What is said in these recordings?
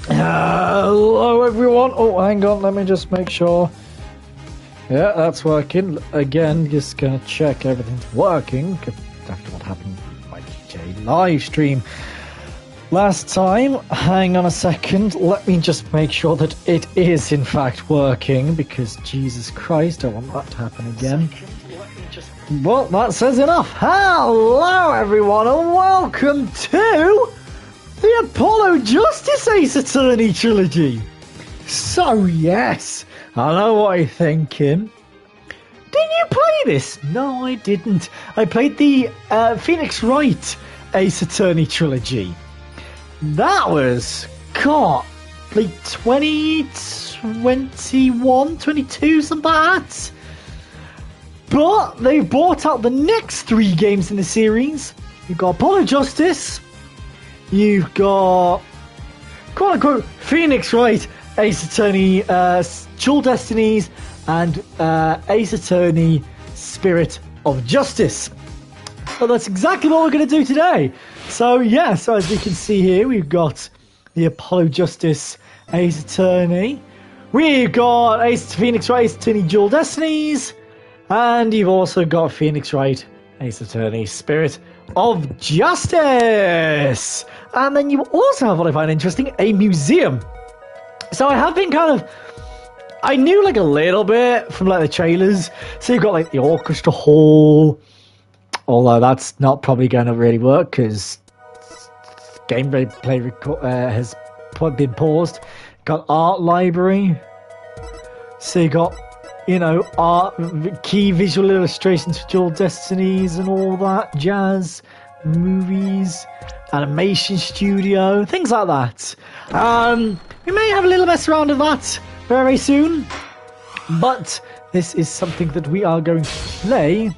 Hello everyone. Oh, hang on, let me just make sure. Yeah, that's working. Again, just gonna check everything's working after what happened with my DJ live stream last time. Hang on a second, let me just make sure that it is in fact working, because Jesus Christ, I want that to happen again. Well, that says enough. Hello everyone and welcome to the Apollo Justice Ace Attorney Trilogy. So yes, I know what you're thinking. Didn't you play this? No, I didn't. I played the Phoenix Wright Ace Attorney Trilogy. That was, God, like 2021, 22, something like that. But they've brought out the next 3 games in the series. You've got Apollo Justice, you've got, quote-unquote, Phoenix Wright Ace Attorney Dual Destinies, and Ace Attorney Spirit of Justice. Well, that's exactly what we're going to do today. So, yeah, so as you can see here, we've got the Apollo Justice Ace Attorney. We've got Phoenix Wright Ace Attorney Dual Destinies. And you've also got Phoenix Wright Ace Attorney Spirit of Justice. And then you also have, what I find interesting, a museum. So I have been I knew like a little bit from like the trailers. So you've got like the orchestra hall, although that's not probably going to really work because gameplay has been paused. Got art library. So you got, you know, art, key visual illustrations for Dual Destinies and all that jazz, movies, animation studio, things like that. We may have a little mess around with that very soon, but this is something that we are going to play.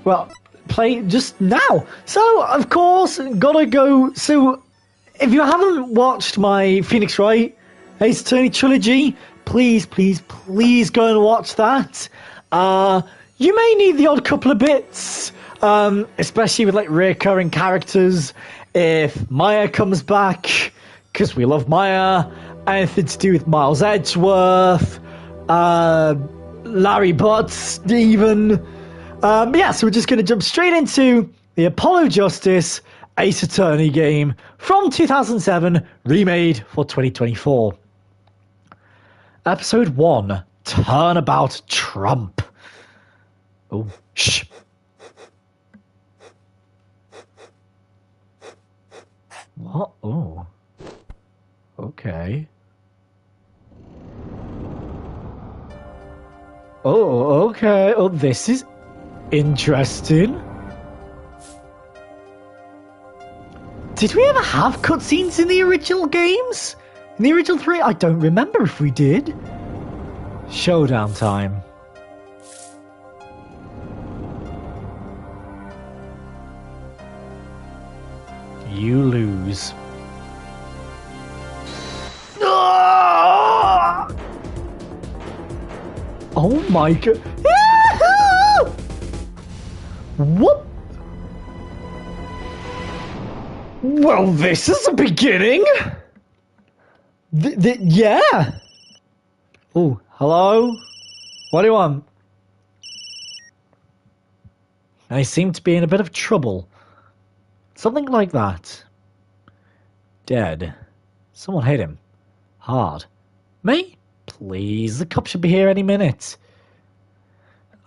Well, play just now. So, of course, gotta go. So, if you haven't watched my Phoenix Wright Ace Attorney Trilogy, please go and watch that. You may need the odd couple of bits, especially with like recurring characters. If Maya comes back, because we love Maya, anything to do with Miles Edgeworth, Larry Butts, even. Yeah, so we're just going to jump straight into the Apollo Justice Ace Attorney game from 2007, remade for 2024. Episode 1, Turnabout Trump. Oh, shh. What? Oh. Okay. Oh, okay. Oh, this is interesting. Did we ever have cutscenes in the original games? In the original 3? I don't remember if we did. Showdown time. You lose. Oh my god. What? Well, this is a beginning. Yeah. Oh, hello? What do you want? I seem to be in a bit of trouble. Something like that. Dead. Someone hit him. Hard. Me? Please, the cop should be here any minute.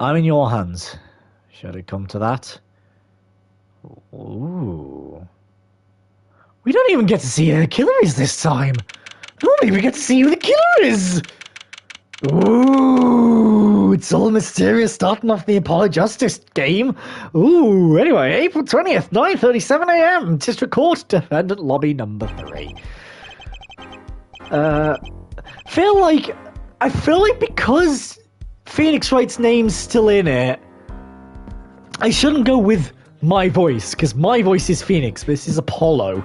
I'm in your hands. Should it come to that? Ooh. We don't even get to see who the killer is this time. Normally we get to see who the killer is. Ooh, it's all mysterious starting off the Apollo Justice game. Ooh, anyway, April 20th, 9:37 a.m. District Court, Defendant Lobby number 3. I feel like because Phoenix Wright's name's still in it, I shouldn't go with my voice, because my voice is Phoenix, this is Apollo.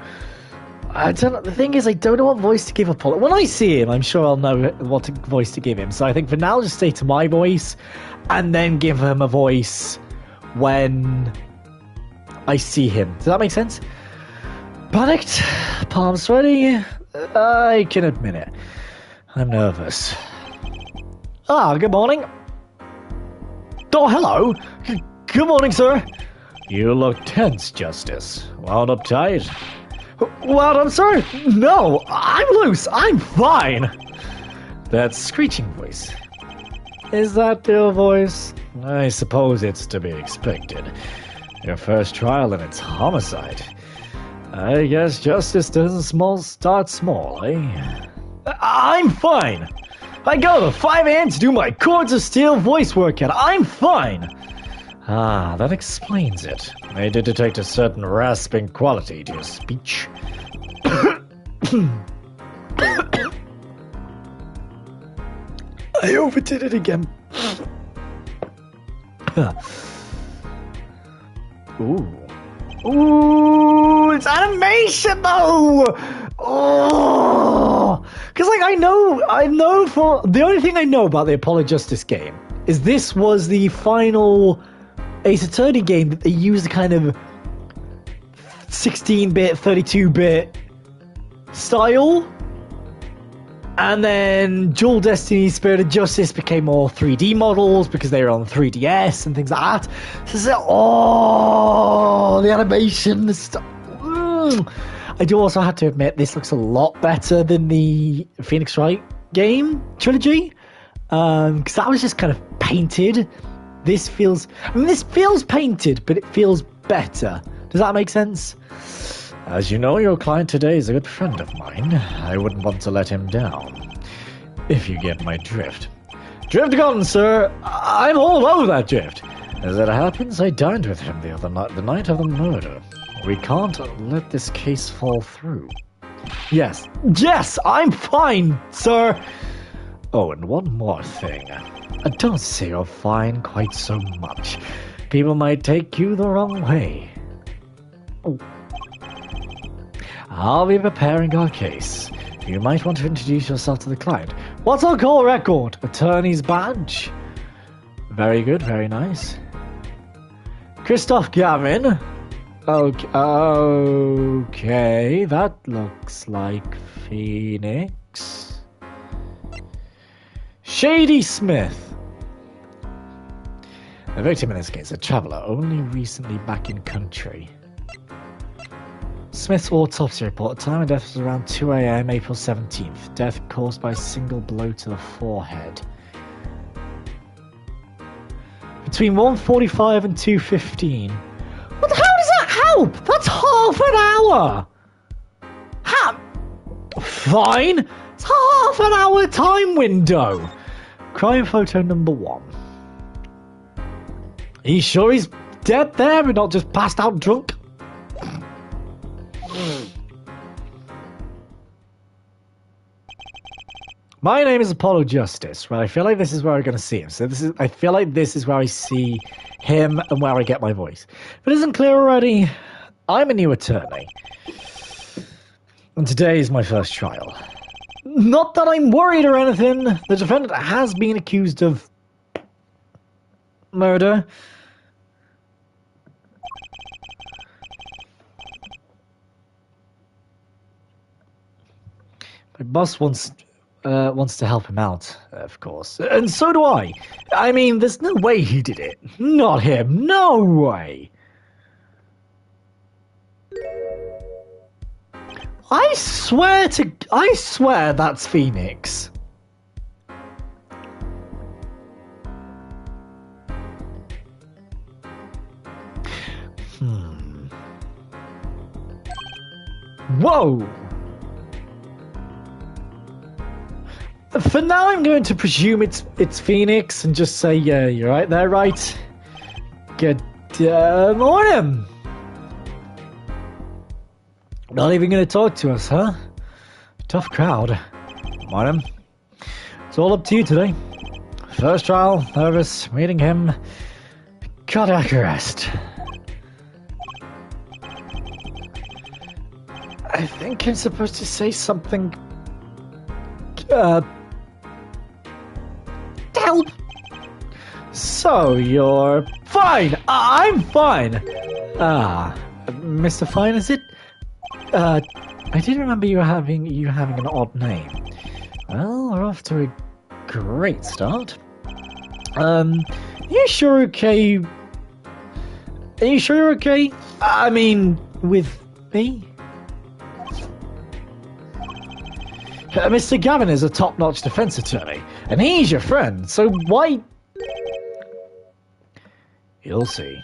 I don't know. The thing is, I don't know what voice to give Apollo. When I see him, I'm sure I'll know what voice to give him. So I think for now, I'll just stay to my voice, and then give him a voice when I see him. Does that make sense? Panicked, palms sweaty. I can admit it. I'm nervous. Ah, good morning. Oh, hello. Good morning, sir. You look tense, Justice. Wound up tight? Wound up, sir? No, I'm loose. I'm fine. That screeching voice. Is that your voice? I suppose it's to be expected. Your first trial and it's homicide. I guess justice doesn't start small, eh? I'm fine. I go to 5 a.m. to do my Chords of Steel voice workout. I'm fine. Ah, that explains it. I did detect a certain rasping quality to your speech. I overdid it again. Ooh, it's animation though! Oh! Because, like, I know for... The only thing I know about the Apollo Justice game is this was the final Ace Attorney game that they used the kind of 16-bit, 32-bit style. And then Dual Destiny Spirit of Justice became more 3D models because they were on 3DS and things like that. So, the animation, the stuff. I do also have to admit, this looks a lot better than the Phoenix Wright game trilogy. Because that was just kind of painted. This feels painted, but it feels better. Does that make sense? As you know, your client today is a good friend of mine. I wouldn't want to let him down. If you get my drift. Drift gone, sir. I'm all over that drift. As it happens, I dined with him the other night, the night of the murder. We can't let this case fall through. Yes, I'm fine, sir. Oh, and one more thing. Don't say you're fine quite so much. People might take you the wrong way. Oh. I'll be preparing our case. You might want to introduce yourself to the client. What's our call record? Attorney's badge. Very good, very nice. Christoph Gavin. Okay, that looks like Phoenix. Shady Smith. The victim in this case, a traveller, only recently back in country. Smith's autopsy report. Time of death was around 2 a.m. April 17th. Death caused by a single blow to the forehead. Between 1:45 and 2:15. What the hell does that help? That's half an hour! Fine! It's half an hour time window! Crime photo number 1. Are you sure he's dead there and not just passed out drunk? My name is Apollo Justice. Well, I feel like this is where I'm going to see him. So I feel like this is where I see him and where I get my voice. If it isn't clear already, I'm a new attorney. And today is my first trial. Not that I'm worried or anything. The defendant has been accused of murder. My boss wants to help him out, of course. And so do I. I mean, there's no way he did it. Not him. No way. I swear that's Phoenix. Whoa. For now, I'm going to presume it's Phoenix and just say, yeah, you're right there, right? Good morning. Not even going to talk to us, huh? Tough crowd. Morning. It's all up to you today. First trial, nervous, meeting him. Cardiac arrest. I think I'm supposed to say something... help! So, you're fine! I'm fine! Ah, Mr. Fine, is it? I didn't remember you having an odd name. Well, we're off to a great start. You sure okay? Are you sure you're okay? I mean, with me? Mr. Gavin is a top-notch defense attorney, and he's your friend, so why... You'll see.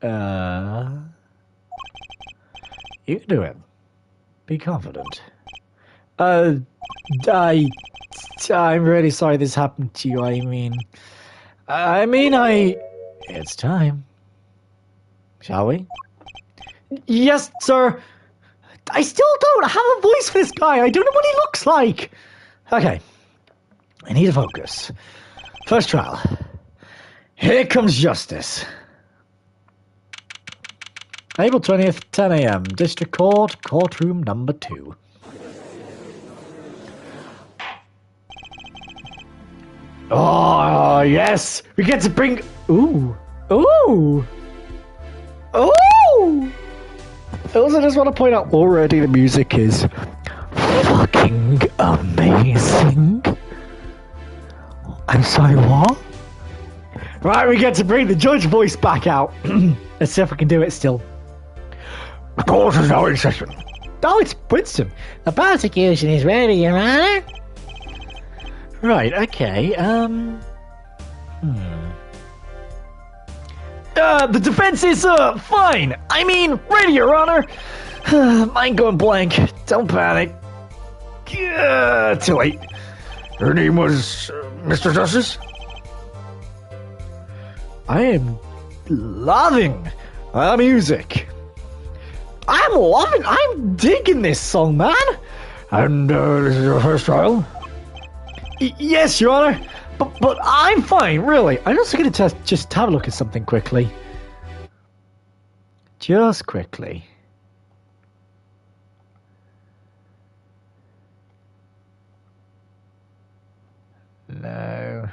You can do it. Be confident. I'm really sorry this happened to you. It's time. Shall we? Yes, sir. I still don't have a voice for this guy. I don't know what he looks like. Okay. I need to focus. First trial. Here comes justice. April 20th, 10 a.m. District Court, courtroom number 2. Oh, yes! We get to bring... Ooh! Ooh! Ooh! I also just want to point out already the music is fucking amazing. I'm sorry, what? Right, we get to bring the judge voice back out. Let's see if we can do it still. The court is now in session. Oh, it's Winston. The prosecution is ready, Your Honor. Right, okay, the defense is, fine. I mean, ready, Your Honor. Mind going blank. Don't panic. Too late. Her name was, Mr. Justice? I am loving the music. I'm digging this song, man. And, this is your first trial? Yes, Your Honor. But I'm fine, really. I'm also going to just have a look at something quickly. Just quickly. No.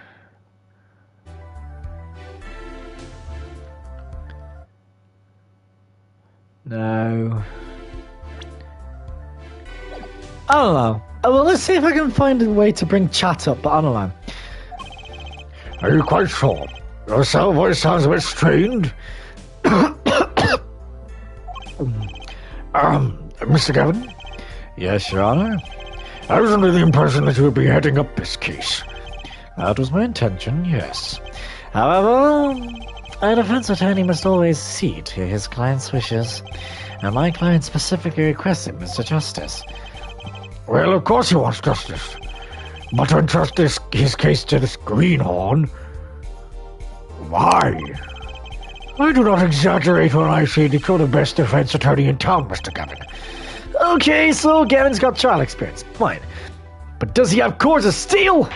No. I don't know. Well, let's see if I can find a way to bring chat up, but I don't know. Are you quite sure? Your cell voice sounds a bit strained. Mr. Gavin? Yes, Your Honor? I was under the impression that you would be heading up this case. That was my intention, yes. However, a defense attorney must always cede to his client's wishes, and my client specifically requested Mr. Justice. Well, of course he wants justice. But to entrust his case to this greenhorn? Why? I do not exaggerate when I say that you're the best defense attorney in town, Mr. Gavin. Okay, so Gavin's got trial experience. Fine. But does he have cause of steel?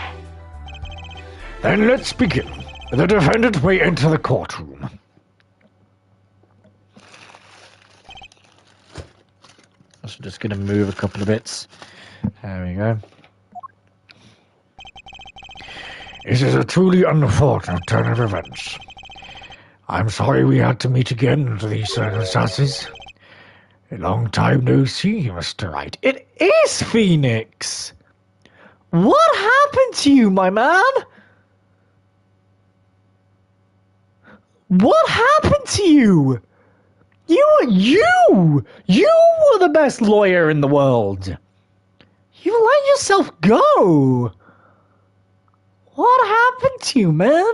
Then let's begin. The defendant may enter the courtroom. I'm just going to move a couple of bits. There we go. This is a truly unfortunate turn of events. I'm sorry we had to meet again under these circumstances. A long time no see, Mr. Wright. It is Phoenix! What happened to you, my man? What happened to you? You were the best lawyer in the world. You let yourself go. What happened to you, man?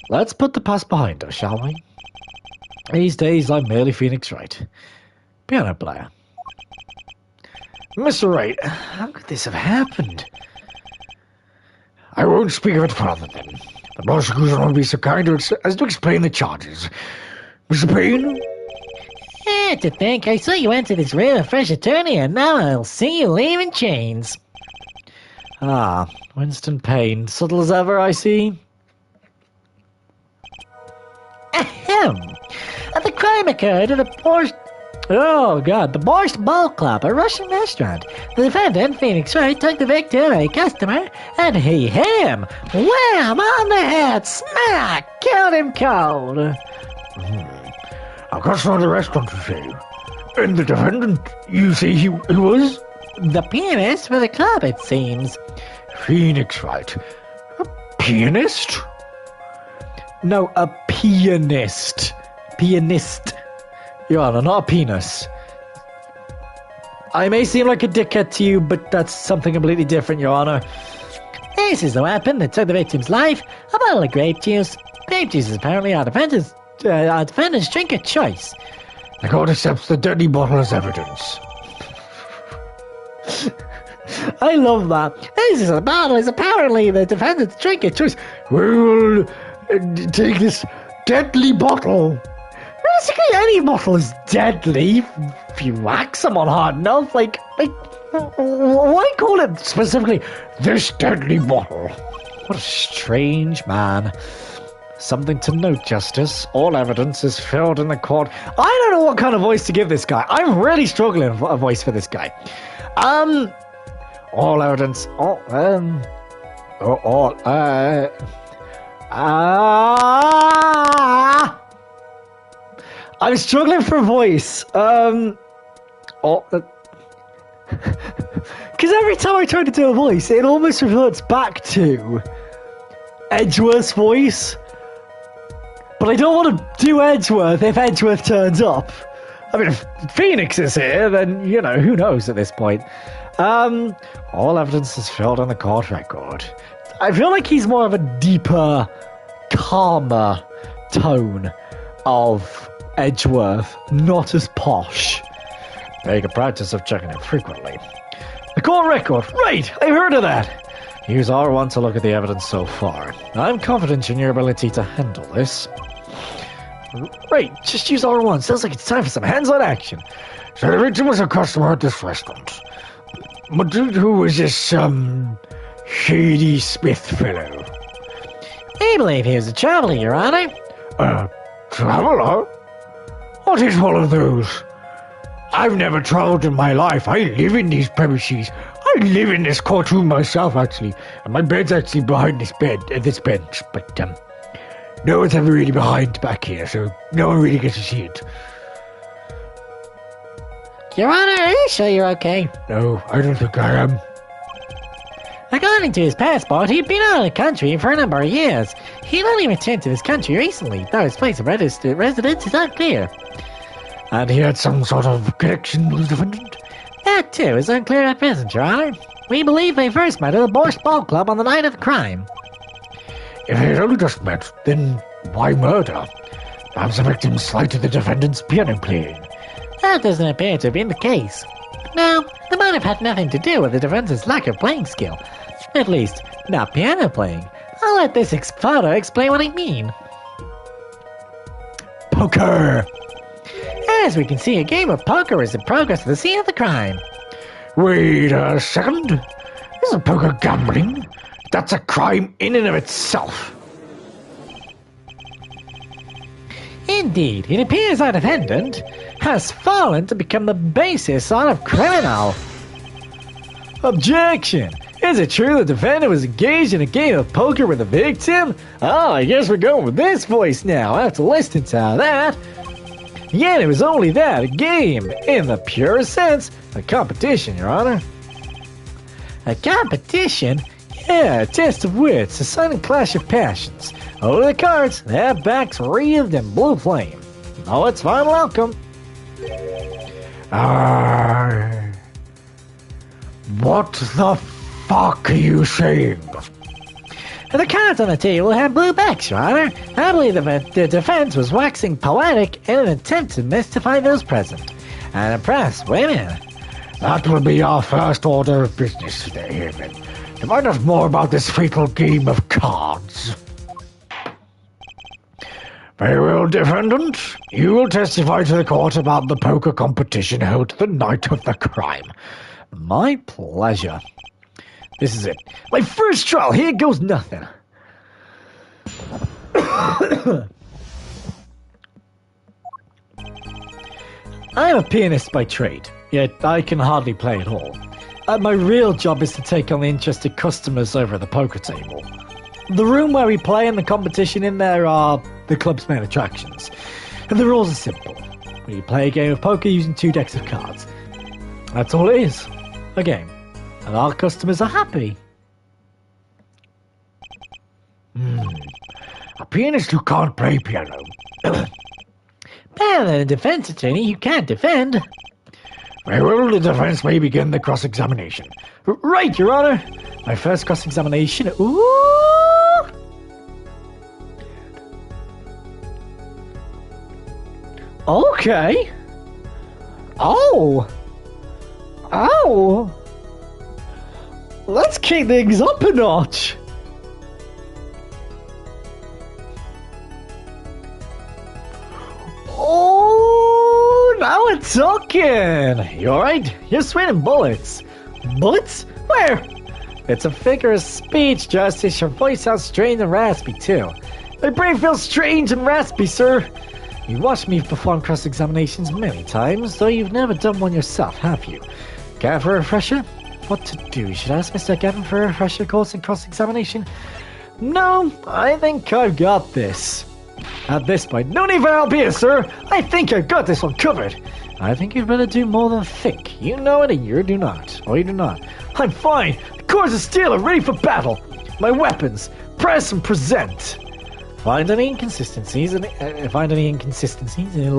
Let's put the past behind us, shall we? These days, I'm merely Phoenix Wright. Piano player. Mr. Wright, how could this have happened? I won't speak of it further, then. The prosecution will be so kind as to explain the charges. Mr. Payne? To think I saw you enter this room a fresh attorney, and now I'll see you leaving chains. Ah, Winston Payne. Subtle as ever, I see. Ahem. The crime occurred at a Oh god, the Borscht Ball Club, a Russian restaurant. The defendant, Phoenix Wright, took the victim, a customer, and he hit him. Wham! On the head! Smack! Killed him cold. I've got some of the restaurant to say. And the defendant, you say he was? The pianist for the club, it seems. Phoenix Wright. A pianist? No, a pianist. Pianist. Your Honor, not a penis. I may seem like a dickhead to you, but that's something completely different, Your Honor. This is the weapon that took the victim's life. A bottle of grape juice. Grape juice is apparently our defendant's drink of choice. The court accepts the deadly bottle as evidence. I love that. This bottle is apparently the defendant's drink of choice. We will take this deadly bottle. Basically, any bottle is deadly if you whack someone hard enough. Like, why call it specifically this deadly bottle? What a strange man. Something to note, Justice. All evidence is filed in the court. I don't know what kind of voice to give this guy. I'm really struggling for a voice for this guy. All evidence. I'm struggling for a voice. Because every time I try to do a voice, it almost reverts back to Edgeworth's voice. But I don't want to do Edgeworth if Edgeworth turns up. I mean, if Phoenix is here, then, you know, who knows at this point. All evidence is filled in the court record. I feel like he's more of a deeper, calmer tone of Edgeworth, not as posh. Make a practice of checking it frequently. The court record, right, I've heard of that. Use R1 to look at the evidence so far. I'm confident in your ability to handle this. Right, just use R1. Sounds like it's time for some hands-on action. So the victim was a customer at this restaurant. But who was this, Shady Smith fellow? I believe he was a traveler, Your Honor. Traveler? What is one of those? I've never traveled in my life. I live in these premises. I live in this courtroom myself, actually. And my bed's actually behind this bench. But, no one's ever really behind back here, so no one really gets to see it. Your Honor, are you sure you're okay? No, I don't think I am. According to his passport, he'd been out of the country for a number of years. He'd only returned to this country recently, though his place of residence is unclear. And he had some sort of connection with the defendant? That, too, is unclear at present, Your Honor. We believe they first met at the Borscht Ball Club on the night of the crime. If they had only just met, then why murder? Perhaps the victim slighted the defendant's piano playing. That doesn't appear to have been the case. Now, the motive had nothing to do with the defendant's lack of playing skill. At least, not piano playing. I'll let this photo explain what I mean. Poker! As we can see, a game of poker is in progress at the scene of the crime. Wait a second. Isn't poker gambling? That's a crime in and of itself. Indeed, it appears our defendant has fallen to become the basis sort of criminal. Objection! Is it true the defendant was engaged in a game of poker with the victim? Oh, I guess we're going with this voice now. I have to listen to that. Yet it was only that, a game, in the purest sense, a competition, Your Honor. A competition? Yeah, a test of wits, a sudden clash of passions. Over the cards, their backs wreathed in blue flame. Oh, it's final outcome. What the fuck are you saying? The cards on the table had blue backs, Your Honor. I believe the defense was waxing poetic in an attempt to mystify those present and impress women. That will be our first order of business today, Haven. To find out more about this fatal game of cards. Very well, defendant. You will testify to the court about the poker competition held the night of the crime. My pleasure. This is it. My first trial. Here goes nothing. I am a pianist by trade, yet I can hardly play at all. My real job is to take on the interested customers over at the poker table. The room where we play and the competition in there are the club's main attractions. And the rules are simple. We play a game of poker using 2 decks of cards. That's all it is. A game. And our customers are happy. A pianist who can't play piano. Better than a defense attorney who can't defend. Very well, the defense may begin the cross-examination. Right, Your Honor. My first cross-examination. Ooh! Okay. Oh. Let's kick things up a notch. Oh, now we're talking. You alright? You're sweating bullets. Bullets? Where? It's a figure of speech, Justice. Your voice sounds strained and raspy, too. My brain feels strange and raspy, sir. You've watched me perform cross-examinations many times, though you've never done one yourself, have you? Care for a refresher? What to do? Should I ask Mr. Gavin for a refresher course in cross-examination? No, I think I've got this. At this point, no need for help here, sir. I think I've got this one covered. I think you'd better do more than think. You know it and you do not. Or you do not. I'm fine. The cords of steel are ready for battle. My weapons, press and present. Find any inconsistencies and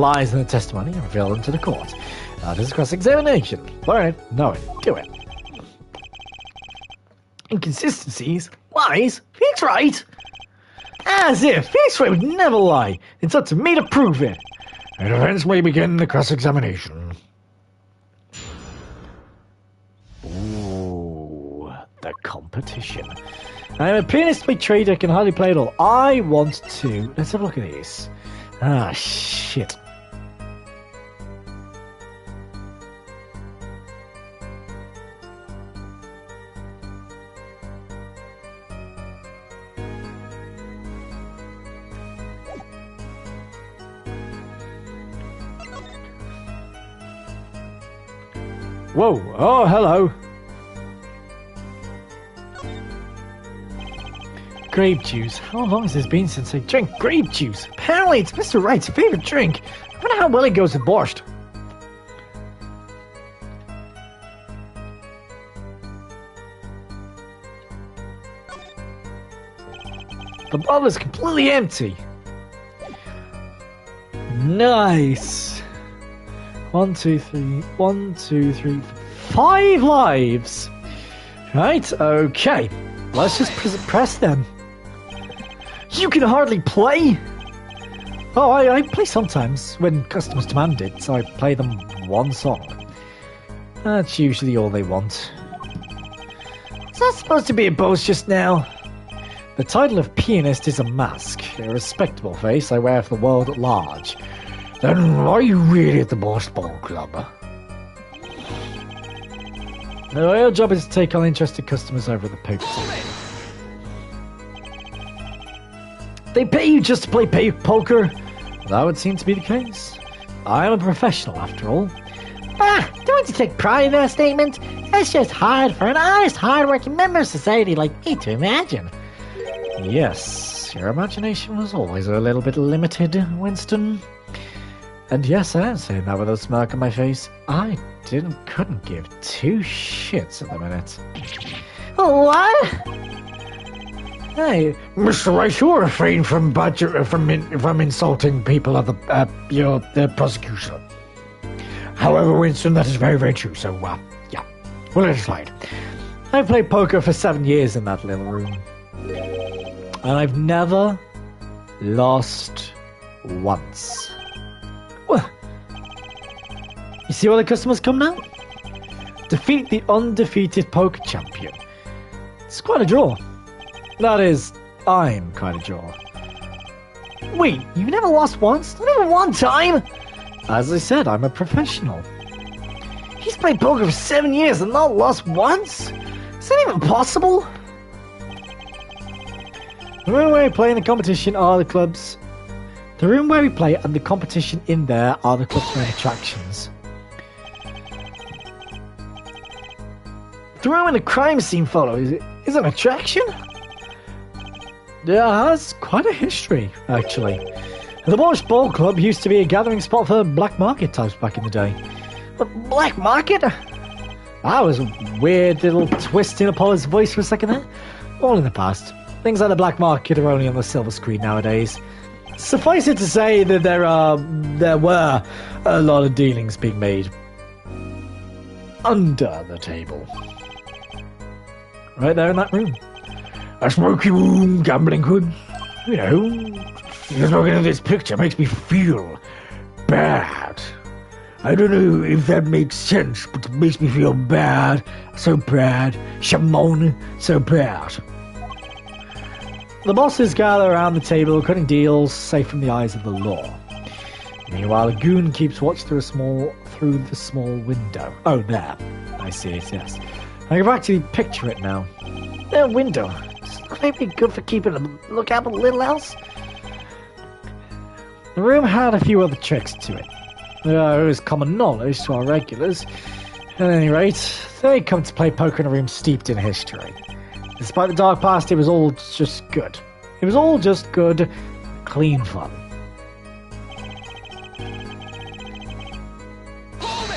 lies in the testimony and reveal them to the court. That is cross-examination. Learn it, know it, do it. Inconsistencies? Lies? He's right. As if Phoenix Wright would never lie. It's up to me to prove it. The defense may begin the cross-examination. Ooh, the competition. I'm a pianist by trade. I can hardly play at all. I want to... Let's have a look at this. Ah, shit. Whoa, oh, hello. Grape juice. How long has this been since I drank grape juice? Apparently it's Mr. Wright's favorite drink. I wonder how well it goes with borscht. The bottle is completely empty. Nice. 1, 2, 3, 1, 2, 3, 5 lives. Right, okay. Let's just press them. You can hardly play. Oh, I play sometimes when customers demand it, so I play them one song. That's usually all they want. Is that supposed to be a boast just now? The title of pianist is a mask, a respectable face I wear for the world at large. Then why are you really at the Borscht Ball Club? The real job is to take on interested customers over at the poker table. They pay you just to play poker? That would seem to be the case. I am a professional, after all. Don't you take pride in that statement? That's just hard for an honest, hard-working member of society like me to imagine. Yes, your imagination was always a little bit limited, Winston. And yes, I am saying that with a smirk on my face. I couldn't give 2 shits at the minute. What? Hey, Mr. Rice, you'll refrain from insulting people of the prosecution. However, Winston, that is very, very true. So, yeah, we'll let it slide. I've played poker for 7 years in that little room, and I've never lost once. Well, you see why the customers come now? Defeat the undefeated poker champion. It's quite a draw. That is, I'm quite a draw. Wait, you've never lost once? Not even one time? As I said, I'm a professional. He's played poker for 7 years and not lost once? Is that even possible? The only way of playing the competition are the clubs. The room where we play and the competition in there are the club's main attractions. The room in the crime scene photo is an attraction? Yeah, it has quite a history, actually. The Bosch Ball Club used to be a gathering spot for black market types back in the day. But black market? That was a weird little twist in Apollo's voice for a second there. All in the past. Things like the black market are only on the silver screen nowadays. Suffice it to say that there were a lot of dealings being made under the table. Right there in that room. A smoky room, gambling hood. You know, just looking at this picture makes me feel bad. I don't know if that makes sense, but it makes me feel bad. So bad. Shimon, so bad. The bosses gather around the table, cutting deals, safe from the eyes of the law. Meanwhile, a goon keeps watch through the small window. Oh, there. I see it, yes. I can actually picture it now. That window. It's maybe good for keeping a lookout for little else. The room had a few other tricks to it. It was common knowledge to our regulars. At any rate, they come to play poker in a room steeped in history. Despite the dark past, it was all just good. It was all just good, clean fun. Hold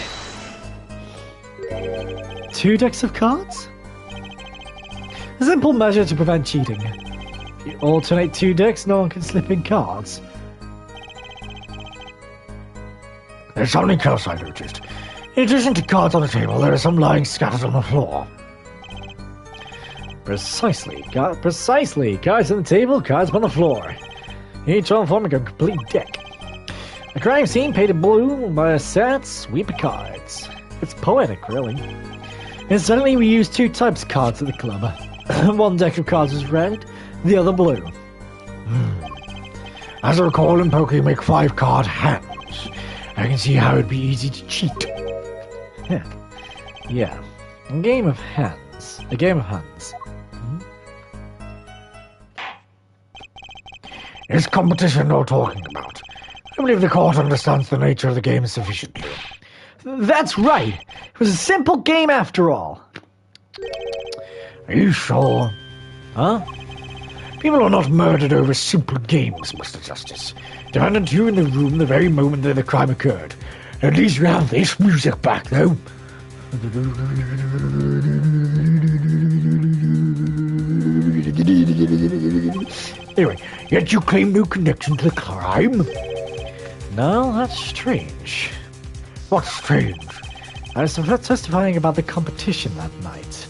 it! 2 decks of cards? A simple measure to prevent cheating. If you alternate 2 decks, no one can slip in cards. There's something else I noticed. In addition to cards on the table, there are some lying scattered on the floor. Precisely. Cards on the table, cards on the floor. Each one forming a complete deck. A crime scene painted blue by a sad sweep of cards. It's poetic, really. Incidentally, we use 2 types of cards at the club. One deck of cards is red, the other blue. As I recall, in poker you make 5-card hands. I can see how it'd be easy to cheat. Yeah. A game of hands. It's competition you're talking about. I believe the court understands the nature of the game sufficiently. That's right. It was a simple game after all. Are you sure? Huh? People are not murdered over simple games, Mr. Justice. Defendant, you in the room the very moment that the crime occurred. At least you have this music back, though. Anyway, yet you claim no connection to the crime? No, that's strange. What's strange? I was testifying about the competition that night.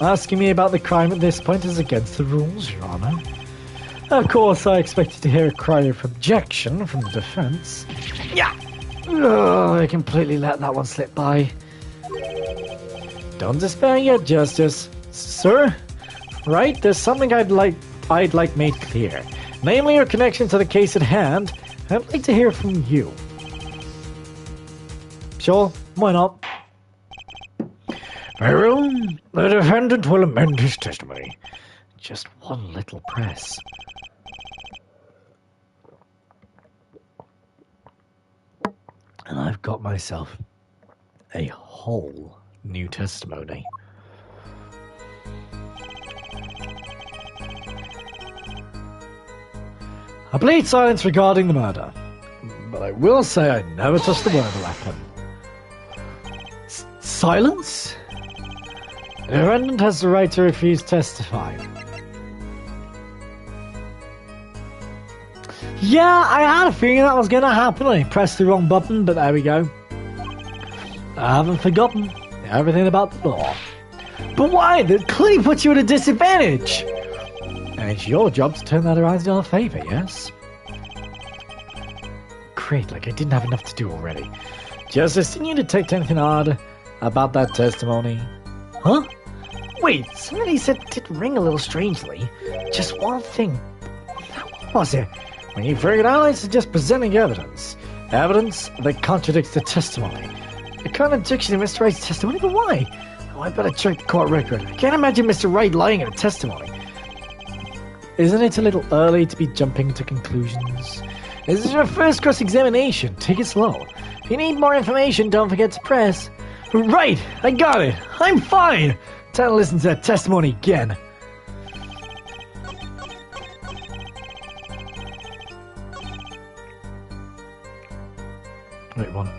Asking me about the crime at this point is against the rules, Your Honor. Of course, I expected to hear a cry of objection from the defense. Yeah! Oh, I completely let that one slip by. Don't despair yet, Justice. Sir? Right, there's something I'd like made clear. Namely, your connection to the case at hand. I'd like to hear from you. Sure, why not? Very well, the defendant will amend his testimony. Just one little press. And I've got myself a whole new testimony. I plead silence regarding the murder, but I will say I never touched the murder weapon. Silence? The defendant has the right to refuse testifying. Yeah, I had a feeling that was going to happen. I pressed the wrong button, but there we go. I haven't forgotten everything about the law. But why? That clearly puts you at a disadvantage. And it's your job to turn that around in our favour, yes? Great, like I didn't have enough to do already. Justice, didn't you detect anything odd about that testimony? Huh? Wait, somebody said it did ring a little strangely. Just one thing. What was it? When you figured out, it's just presenting evidence. Evidence that contradicts the testimony. A contradiction in Mr. Wright's testimony, but why? Oh, I better check the court record. I can't imagine Mr. Wright lying in a testimony. Isn't it a little early to be jumping to conclusions? This is your first cross-examination. Take it slow. If you need more information, don't forget to press. Right, I got it. I'm fine. Time to listen to that testimony again. Wait, one.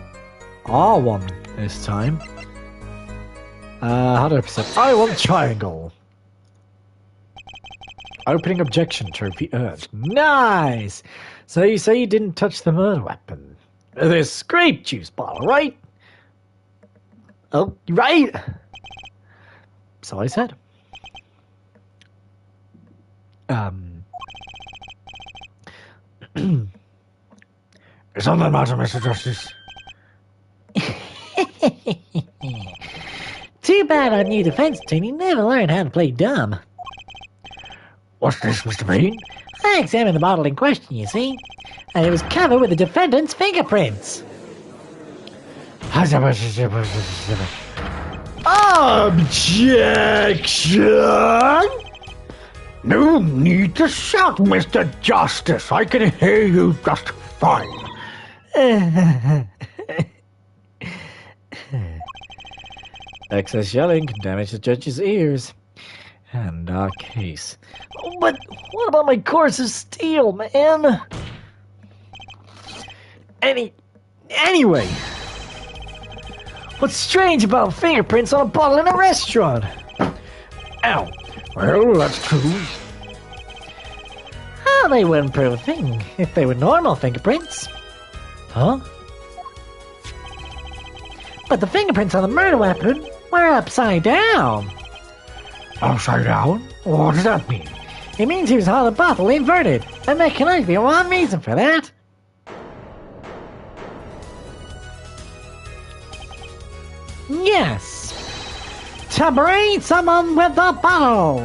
R1 this time. How do I present? I want triangle. Opening objection trophy earned. Nice! So you say you didn't touch the murder weapon. This grape juice bottle, right? Oh, right! So I said. It's on that matter, Mr. Justice. Too bad our new defense attorney never learned how to play dumb. What's this, Mr. Bean? I examined the bottle in question, you see, and it was covered with the defendant's fingerprints. Objection! No need to shout, Mr. Justice. I can hear you just fine. Excess yelling can damage the judge's ears. And our case. Oh, but what about my course of steel, man? Anyway. What's strange about fingerprints on a bottle in a restaurant? Ow. Well, that's true. Oh, they wouldn't prove a thing if they were normal fingerprints. Huh? But the fingerprints on the murder weapon were upside down. Upside down? What does that mean? It means he was holding the bottle inverted, and there can only be one reason for that. Yes! To brain someone with the bottle!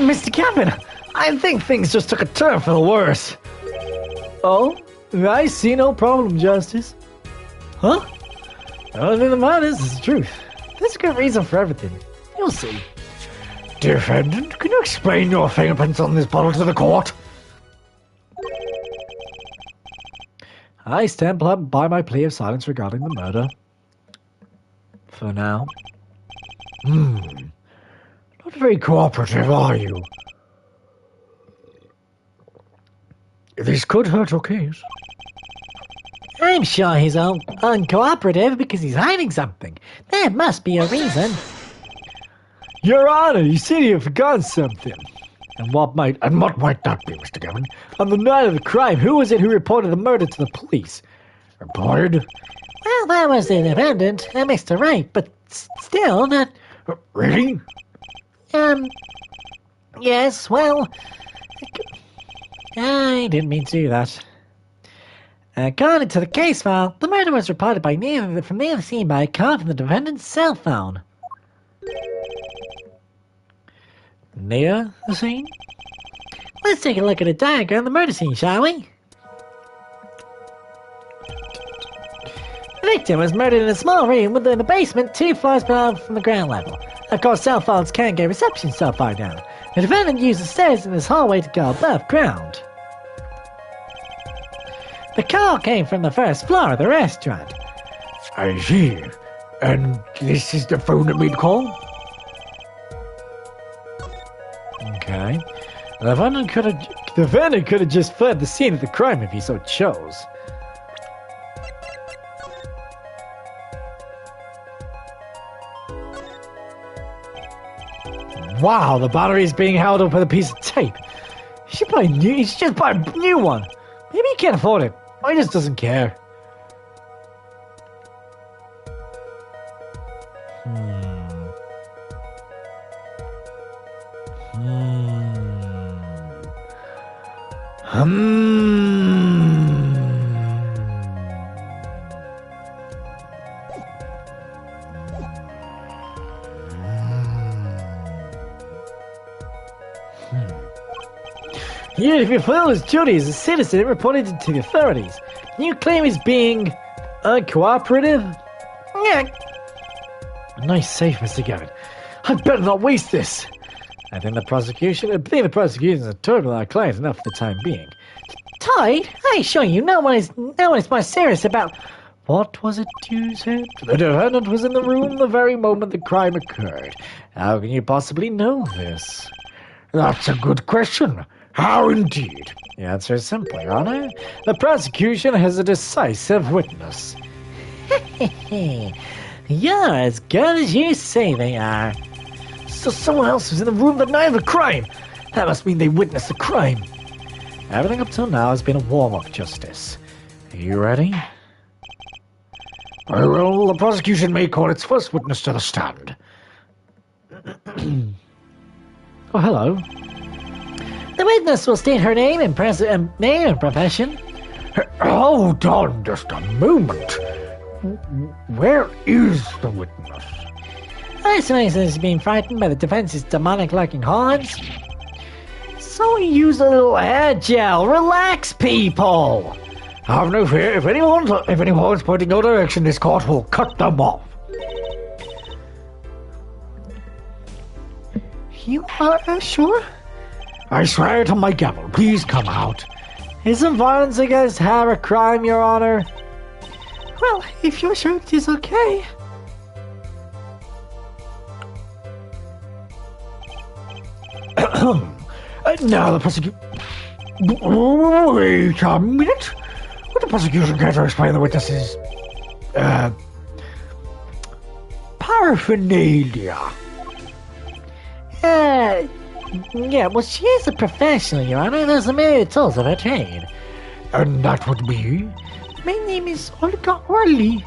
Mr. Captain, I think things just took a turn for the worse. Oh, I see no problem, Justice. Huh? The only thing that matters is the truth. There's a good reason for everything. You'll see. Defendant, can you explain your fingerprints on this bottle to the court? I stand by my plea of silence regarding the murder. For now. Not very cooperative, are you? This could hurt your case. I'm sure he's uncooperative because he's hiding something. There must be a reason. Your Honor, you seem to have forgotten something. And what might that be, Mr. Gavin? On the night of the crime, who was it who reported the murder to the police? Reported? Well, that was the defendant, Mr. Wright, but still not... Really? Yes, well... I didn't mean to do that. According to the case file, the murder was reported from near the scene by a call from the defendant's cell phone. Near the scene? Let's take a look at a diagram of the murder scene, shall we? The victim was murdered in a small room within the basement 2 floors below from the ground level. Of course, cell phones can't get reception so far down. The defendant used the stairs in this hallway to go above ground. The call came from the first floor of the restaurant. I see. And this is the phone that made the call? Okay. The defendant could have just fled the scene of the crime if he so chose. Wow, the battery is being held up with a piece of tape. He should just buy a new one. Maybe he can't afford it. Or he just doesn't care. Even if he fulfilled his duty as a citizen and reported it to the authorities, can you claim he's being uncooperative? Nice save, Mr. Gavin. I'd better not waste this. I think the prosecution is a total client enough for the time being. Tide, I assure you, no one is more serious about... What was it you said? The defendant was in the room the very moment the crime occurred. How can you possibly know this? That's a good question. How indeed? The answer is simple, Your Honor. The prosecution has a decisive witness. You're as good as you say they are. So someone else was in the room the night of the crime. That must mean they witnessed the crime. Everything up till now has been a warm-up, Justice. Are you ready? Very well, the prosecution may call its first witness to the stand. Oh, hello. The witness will state her name and profession. Hold on just a moment. Where is the witness? I suppose he's being frightened by the defense's demonic-looking horns. So use a little hair gel. Relax, people. Have no fear. If anyone's pointing your direction, this court will cut them off. You are sure? I swear to my gavel. Please come out. Isn't violence against her a crime, Your Honor? Well, if you're sure it is okay. Now the prosecution... Wait a minute. Would the prosecution care to explain the witness's... paraphernalia? Yeah, well, she is a professional, Your Honor. Those are merely the tools of her trade. And that would be? My name is Olga Orley.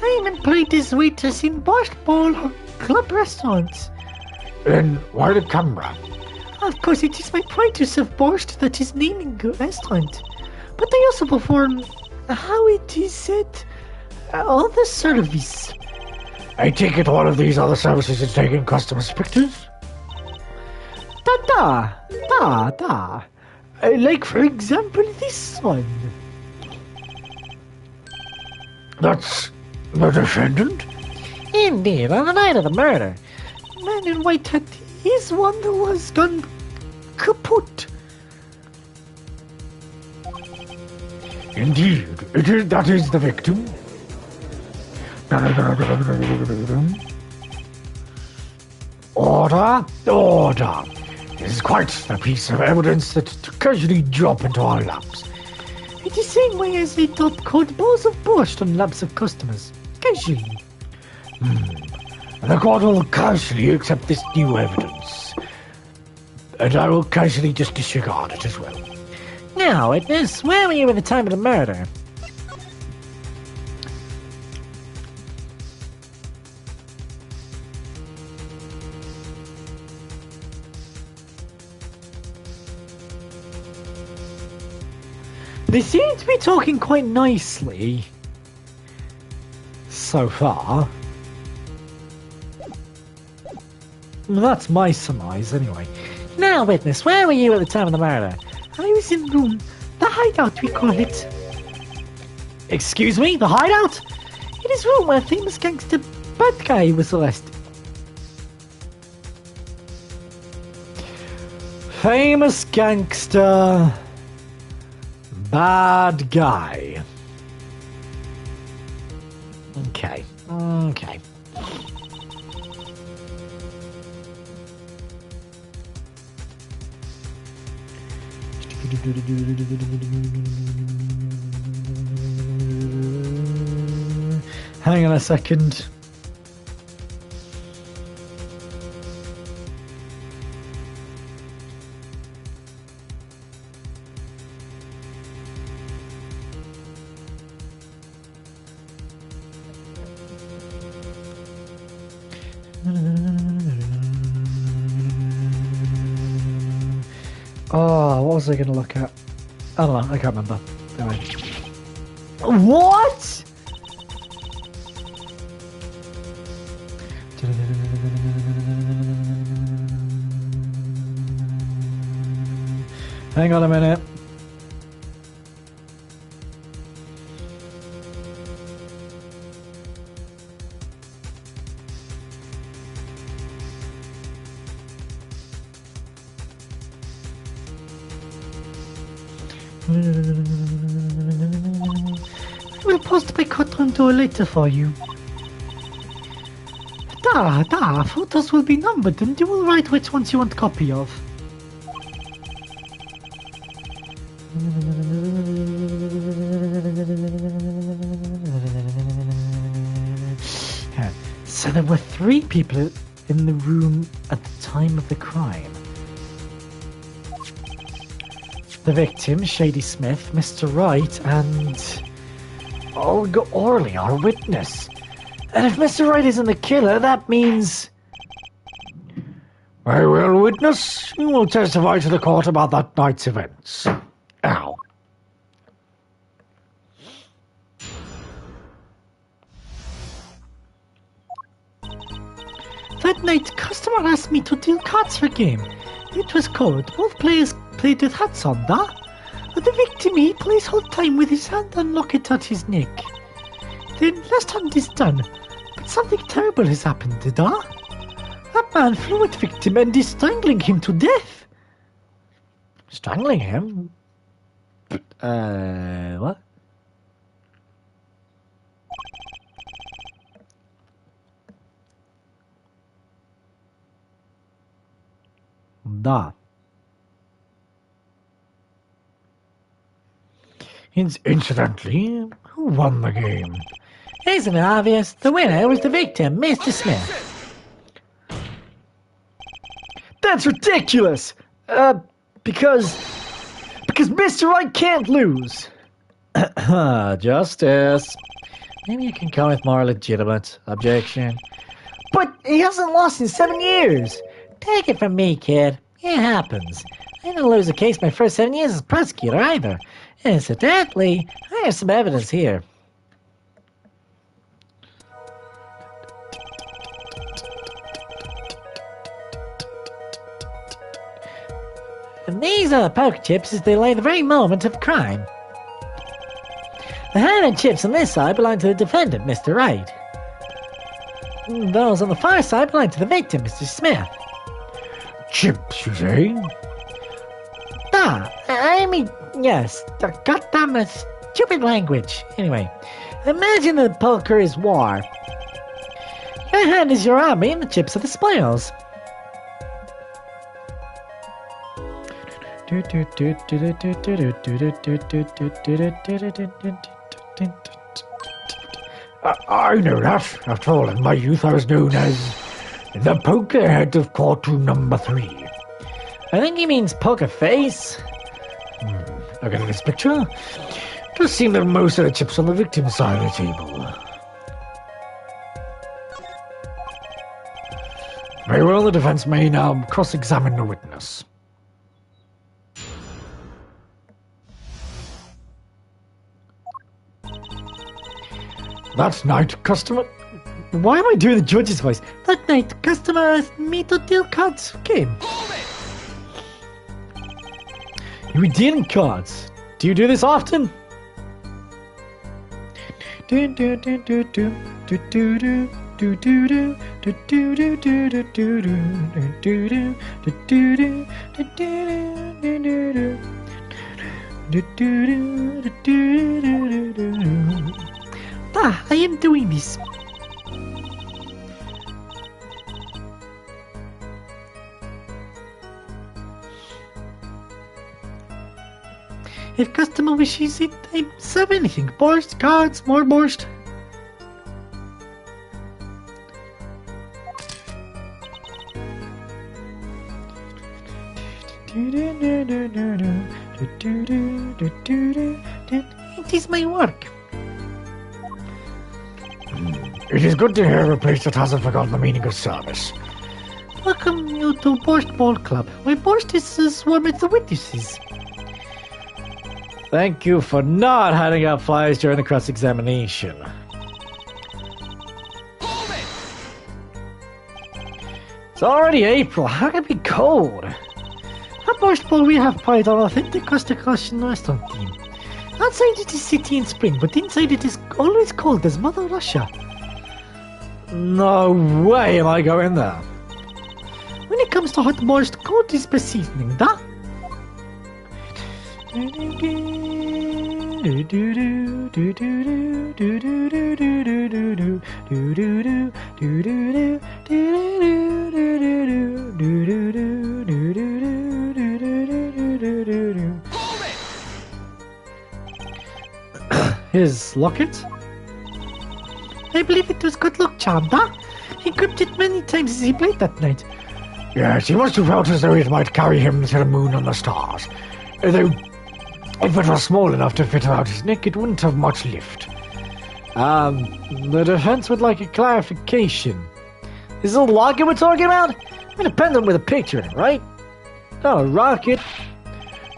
I am employed as waitress in Borscht Bowl Club restaurants. Then why the camera? Of course, it is my pride to serve borscht that is naming the restaurant. But I also perform, how it is said, other service. I take it one of these other services is taking customers' pictures? Da. Like, for example, this one. That's the defendant? Indeed, on the night of the murder. Man in white hat is one that was gone kaput. Indeed, that is the victim. Order. This is quite a piece of evidence that casually drop into our laps. It is the same way as they drop cold balls of borscht on laps of customers. Casually. And the court will casually accept this new evidence. And I will casually just disregard it as well. Now, witness, where were you at the time of the murder? They seem to be talking quite nicely so far. Well, that's my surmise, anyway. Now, witness, where were you at the time of the murder? I was in room, the hideout we call it. Excuse me, the hideout? It is room where famous gangster bad guy was arrested. Famous gangster bad guy. Okay. Hang on a second. Oh, what was I going to look at? I don't know, I can't remember. Anyway. What? Hang on a minute. I will post my courtroom door later for you. Photos will be numbered and you will write which ones you want copy of. So there were 3 people in the room at the time of the crime. The victim, Shady Smith, Mr. Wright, and Olga Orley, our witness. And if Mr. Wright isn't the killer, that means... Very well, witness. You will testify to the court about that night's events. Now. That night, customer asked me to deal cards for a game. It was cold. Both players played with hats on, da? But the victim, he plays whole time with his hand and locket at his neck. Then, last hand is done. But something terrible has happened, da? That man flew at victim and is strangling him to death. Strangling him? What? Da. Incidentally, who won the game? Isn't it obvious? The winner was the victim, Mr. Smith. That's ridiculous! Because Mr. Wright can't lose! Justice. Maybe you can come with more legitimate objection. But he hasn't lost in 7 years! Take it from me, kid. It happens. I didn't lose a case my first 7 years as prosecutor either. Incidentally, I have some evidence here. And these are the poker chips as they lay the very moment of crime. The hand and chips on this side belong to the defendant, Mr. Wright. Those on the far side belong to the victim, Mr. Smith. Chips, you say? I mean, yes, the goddamn stupid language. Anyway, imagine that poker is war. Your hand is your army and the chips are the spoils. I know that. After all, in my youth I was known as the poker head of courtroom number 3. I think he means poker face. Looking at this picture, it does seem that most of the chips on the victim's side of the table. Very well, the defense may now cross-examine the witness. That night, customer... Why am I doing the judge's voice? That night, customer asked me to deal cards game. You were dealing cards. Do you do this often? I am doing this. If customer wishes it, I serve anything. Borscht, cards, more borscht. It is my work. It is good to hear of a place that hasn't forgotten the meaning of service. Welcome you to Borscht Ball Club, where borscht is as warm as the witnesses. Thank you for not handing out flyers during the cross-examination. It's already April. How can it be cold? At Borscht Ball we have pride on authentic Costa-Russian restaurant team. Outside it is city in spring, but inside it is always cold as Mother Russia. No way am I going there. When it comes to hot borscht, cold is best seasoning, da? His locket? I believe it was good luck charm, huh? He gripped it many times as he played that night. Yes, he must have felt as though it might carry him to the moon and the stars. Though, if it was small enough to fit around his neck, it wouldn't have much lift. The defense would like a clarification. Is this a locket we're talking about? I mean, a pendant with a picture in it, right? Not a rocket.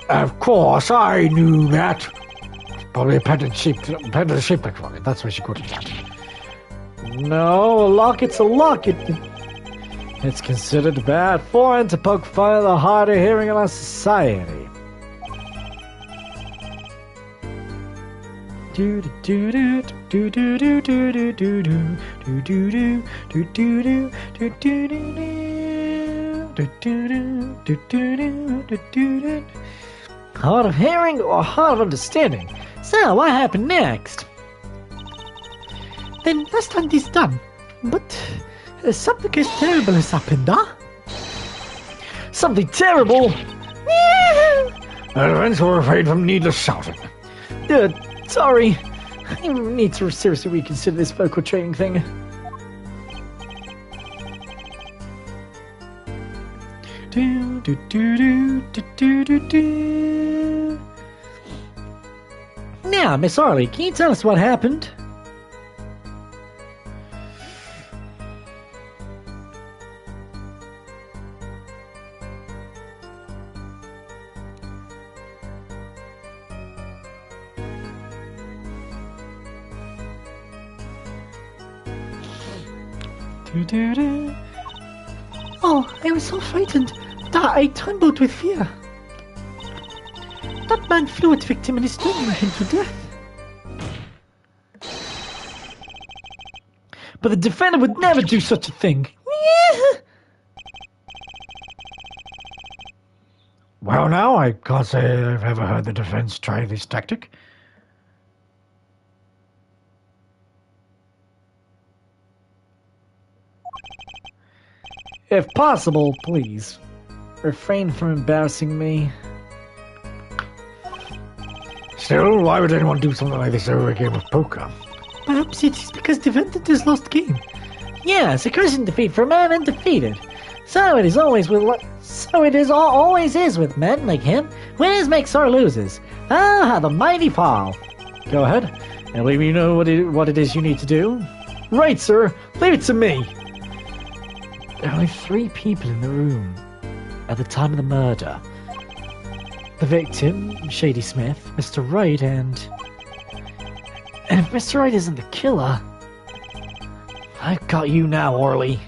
Of course, I knew that. Probably a pendant shaped like rocket. That's where she got it from. No, a locket's a locket. It's considered bad form to poke fun at the hard of hearing in our society. Hard of hearing or hard of understanding? So, what happened next? Then last hunt is done. But something is terrible has happened, huh? Something terrible? Events were afraid from needless shouting. Sorry. I need to seriously reconsider this vocal training thing. Now, Miss Arlie, can you tell us what happened? Oh, I was so frightened that I trembled with fear. That man flew at the victim and is strangling him to death. But the defender would never do such a thing. Well, now, I can't say I've ever heard the defense try this tactic. If possible, please, refrain from embarrassing me. Still, why would anyone do something like this over a game of poker? Perhaps it is because the defendant has lost game. Yes, a crushing defeat for a man undefeated. So it is always with men like him. Winners make sore losers. Ah, how the mighty fall. Go ahead. I believe you know what it is you need to do. Right, sir. Leave it to me. There are only 3 people in the room at the time of the murder. The victim, Shady Smith, Mr. Wright, and if Mr. Wright isn't the killer, I've got you now, Orly.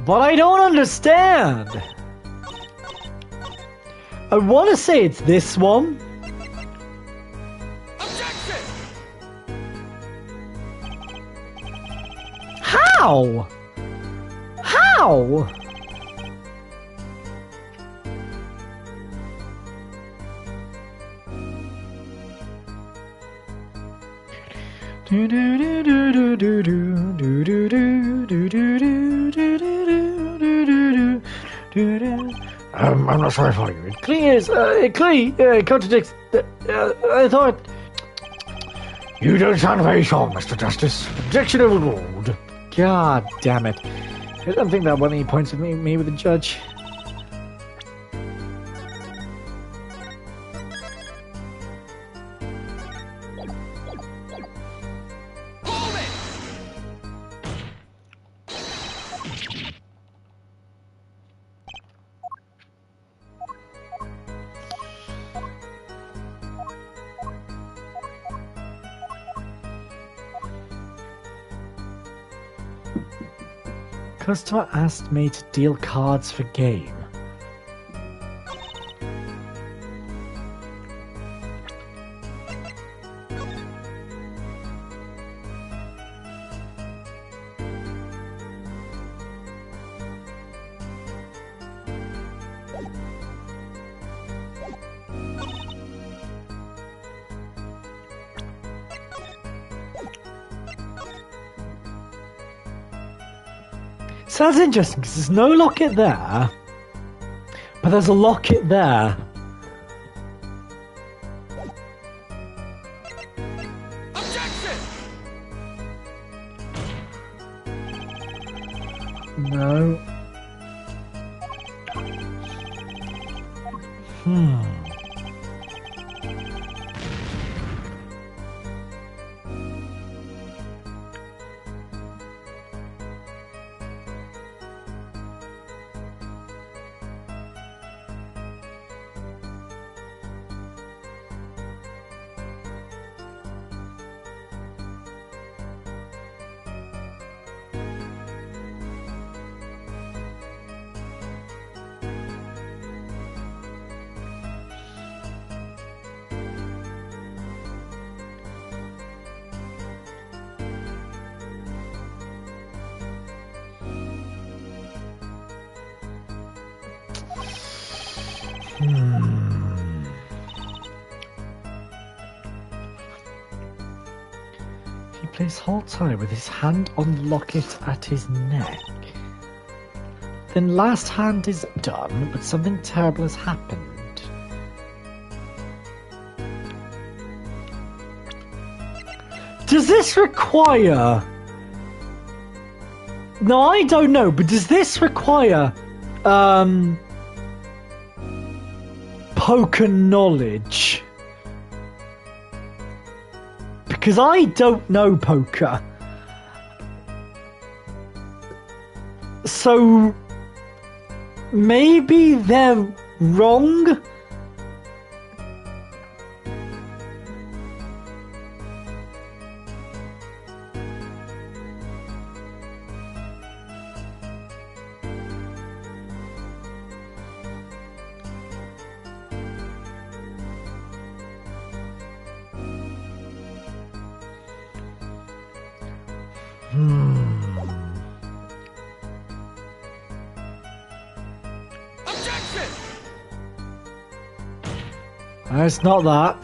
But I don't understand. I want to say it's this one. Objection! How? How? I'm not sure I follow you. It clearly contradicts. I thought. You don't sound very sure, Mr. Justice. Objection overruled. God damn it! I don't think that won any points with me with the judge. Customer asked me to deal cards for game. So that's interesting because there's no locket there, but there's a locket there. Objection! No. He plays hold tight with his hand on the locket at his neck. Then last hand is done, but something terrible has happened. Does this require... No, I don't know, but does this require poker knowledge? Because I don't know poker. So maybe they're wrong? Objection! It's not that.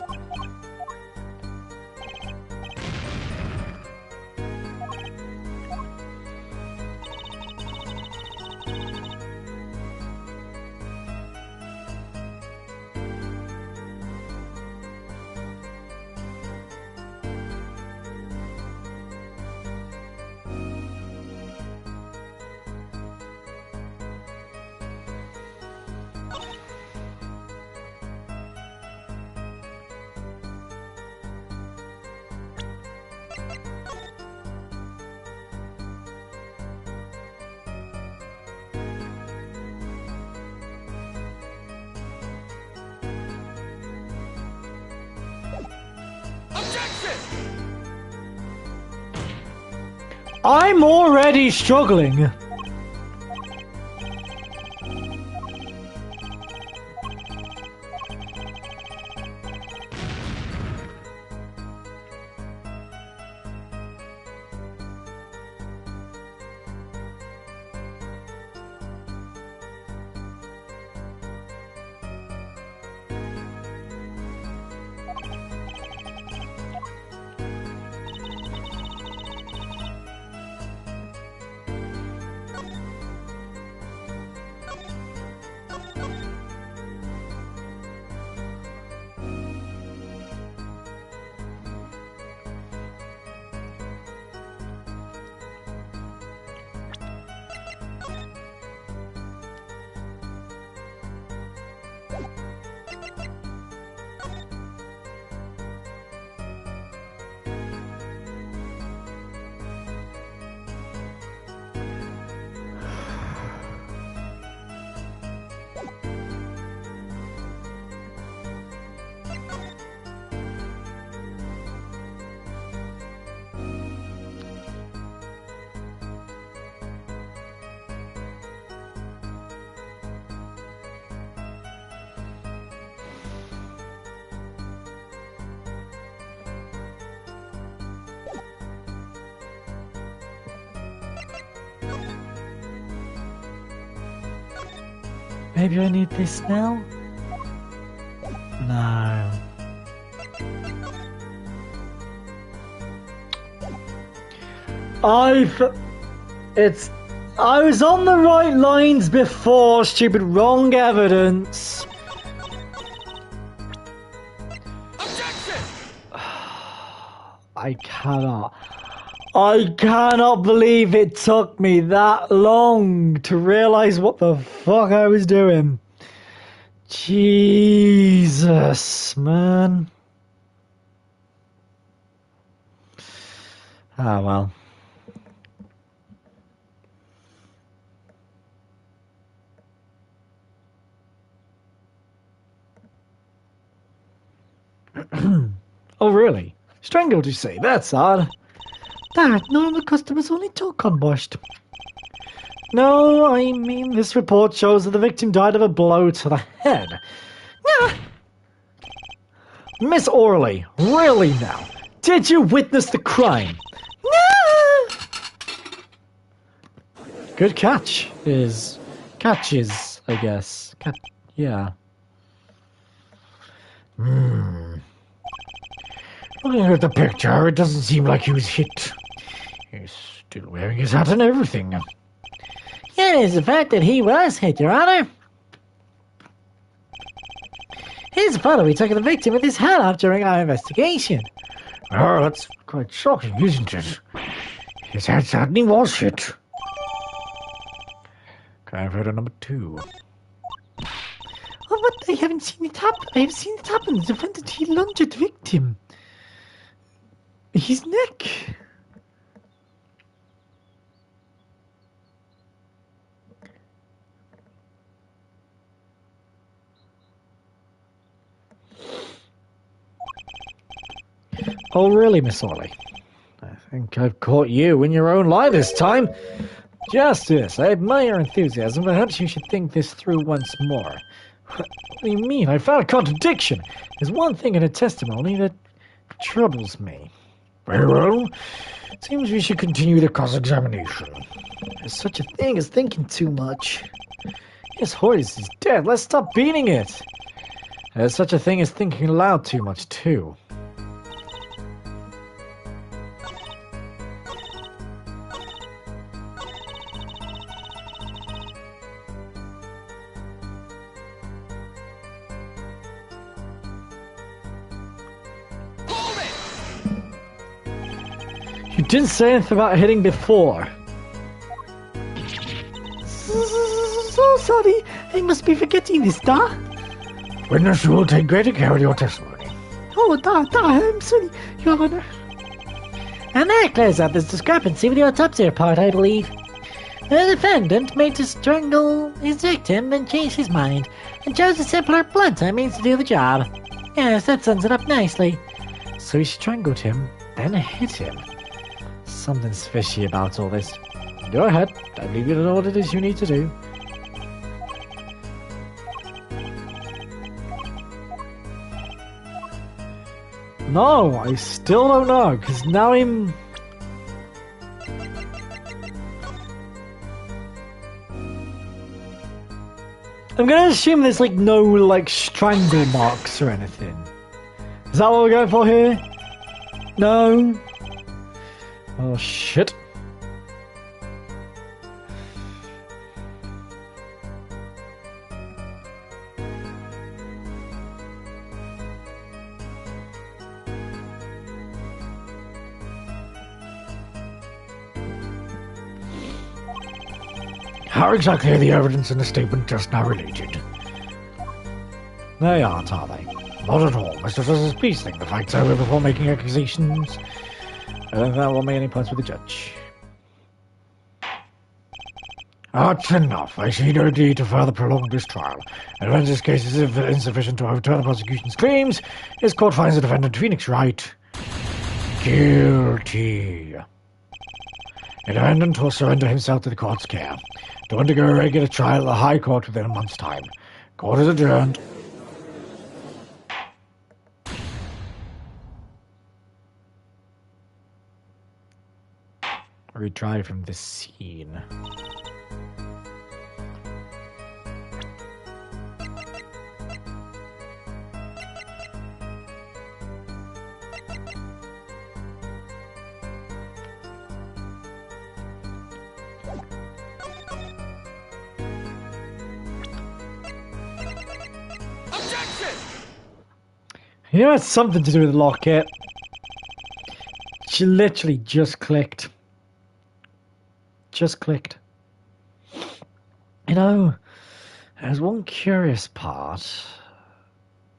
Objection! I'm already struggling. Maybe I need this now? No. It's... I was on the right lines before, stupid wrong evidence. Objection! I cannot believe it took me that long to realize what the fuck I was doing. Jesus, man. Ah, well. Oh, really? Strangled, you say? That's odd. Dad, none of the customers only took combust. No, I mean, this report shows that the victim died of a blow to the head. Yeah. Miss Orley, really now? Did you witness the crime? No! Good catch is... catches, I guess. Yeah. Looking at the picture, it doesn't seem like he was hit. He's still wearing his hat and everything. Yeah, it's the fact that he was hit, Your Honor. Here's a photo we took of the victim with his hat off during our investigation. Oh, that's quite shocking, isn't it? His hat certainly was hit. Crime photo number 2. Oh, what? I haven't seen it happen. I have seen it happen. The defendant, he lunged at the victim. His neck. Oh, really, Miss Orley? I think I've caught you in your own lie this time. Justice, I admire your enthusiasm. Perhaps you should think this through once more. What do you mean? I found a contradiction. There's one thing in a testimony that troubles me. Very well. Seems we should continue the cross-examination. There's such a thing as thinking too much. His horse is dead. Let's stop beating it. There's such a thing as thinking aloud too much, too. You didn't say anything about hitting before. So sorry. I must be forgetting this, da. Witness will take greater care of your testimony. Oh, da, I'm sorry, Your Honor. And that clears up this discrepancy with your autopsy report, I believe. The defendant made to strangle his victim, then changed his mind, and chose a simpler, blunter means to do the job. Yes, that sums it up nicely. So he strangled him, then hit him. Something's fishy about all this. Go ahead. I believe you know what it is you need to do. No, I still don't know, because now I'm gonna assume there's like no like strangle marks or anything. Is that what we're going for here? No. Oh shit. How exactly are the evidence in the statement just now related? They aren't, are they? Not at all. Mr. Justice, please think the facts over before making accusations. I don't think that will make any points with the judge. That's enough. I see no need to further prolong this trial. And when this case is insufficient to overturn the prosecution's claims, this court finds the defendant Phoenix Wright guilty. The defendant will surrender himself to the court's care to undergo a regular trial at the High Court within a month's time. Court is adjourned. Retry from this scene. You know, it's something to do with the locket. She literally just clicked. Just clicked. You know, there's one curious part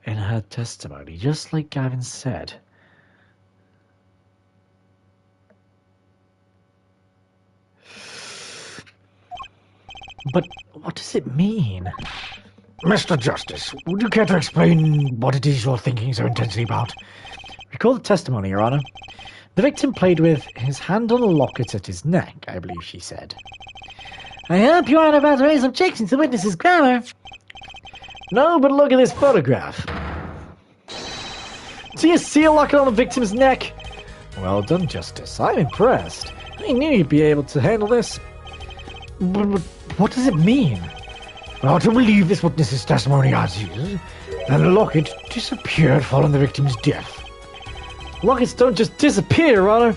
in her testimony, just like Gavin said. But what does it mean? Mr. Justice, would you care to explain what it is you're thinking so intensely about? Recall the testimony, Your Honour. The victim played with his hand on a locket at his neck, I believe she said. I hope you aren't about to raise objections to the witness's grammar. No, but look at this photograph. Do you see a locket on the victim's neck? Well done, Justice. I'm impressed. I knew you'd be able to handle this. But what does it mean? Well, to believe this witness's testimony as is, then the locket disappeared following the victim's death. Lockets don't just disappear, Your Honour.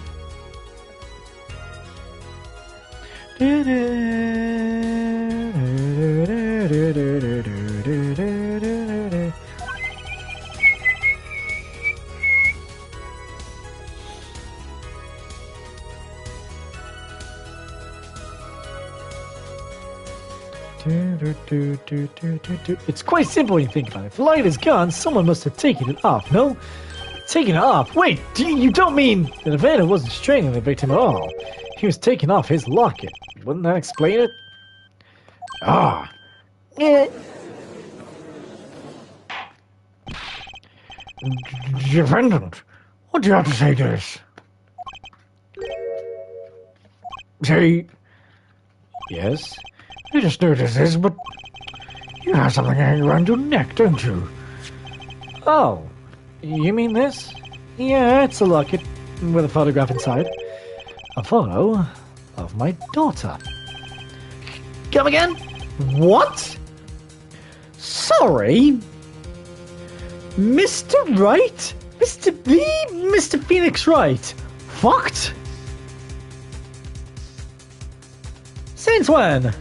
It's quite simple when you think about it. If the light is gone, someone must have taken it off, no? Taken it off? Wait, you don't mean the defendant wasn't straining the victim at all? He was taking off his locket. Wouldn't that explain it? Ah. Defendant, what do you have to say to this? Say, Yes? I just noticed this, but you have something hanging around your neck, don't you? Oh, you mean this? Yeah, it's a locket with a photograph inside. A photo of my daughter. Come again? What? Sorry? Mr. Wright? Mr. Phoenix Wright? Fucked? Since when?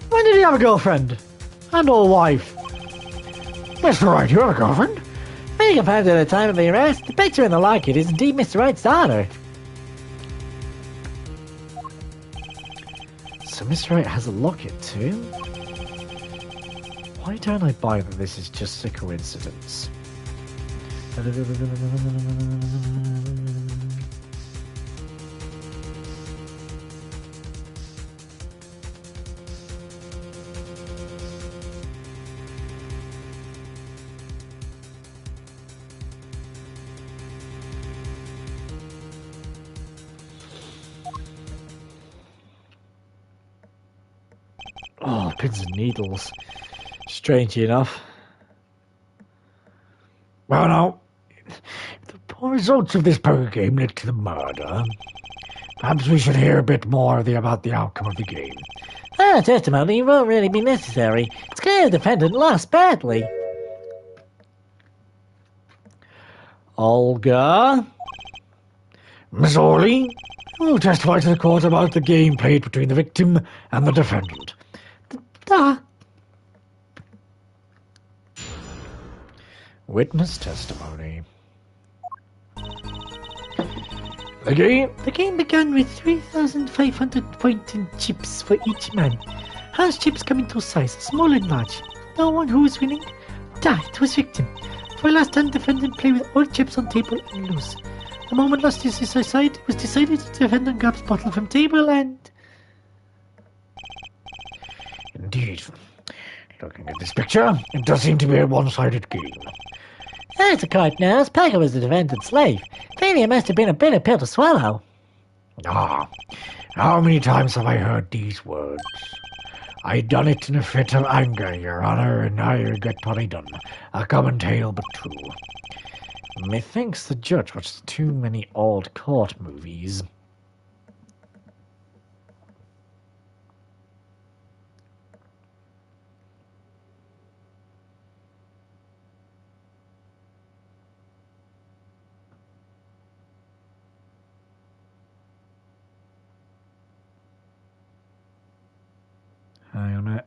When did he have a girlfriend? And or wife? Mr. Wright, you have a girlfriend? Being confirmed at the time of the arrest, the picture in the locket is indeed Mr. Wright's daughter. So Mr. Wright has a locket too? Why don't I buy that this is just a coincidence? Oh, pins and needles. Strangely enough. Well, now, if the results of this poker game led to the murder, perhaps we should hear a bit more about the outcome of the game. Testimony won't really be necessary. It's clear the defendant lost badly. Olga? Miss Orley will testify to the court about the game played between the victim and the defendant. Witness testimony. The game began with 3,500 points in chips for each man. As chips come in two sizes, small and large. No one who was winning died was victim. For last time, defendant played with all chips on table and lose. The moment last is decided, the defendant grabs bottle from table and... Indeed. Looking at this picture, it does seem to be a one-sided game. As the court knows, Packer was the defendant's slave. Failure must have been a bitter pill to swallow. Ah, how many times have I heard these words? I done it in a fit of anger, Your Honour, and I regret what I done. A common tale but true. Methinks the judge watched too many old court movies. Hang on a minute.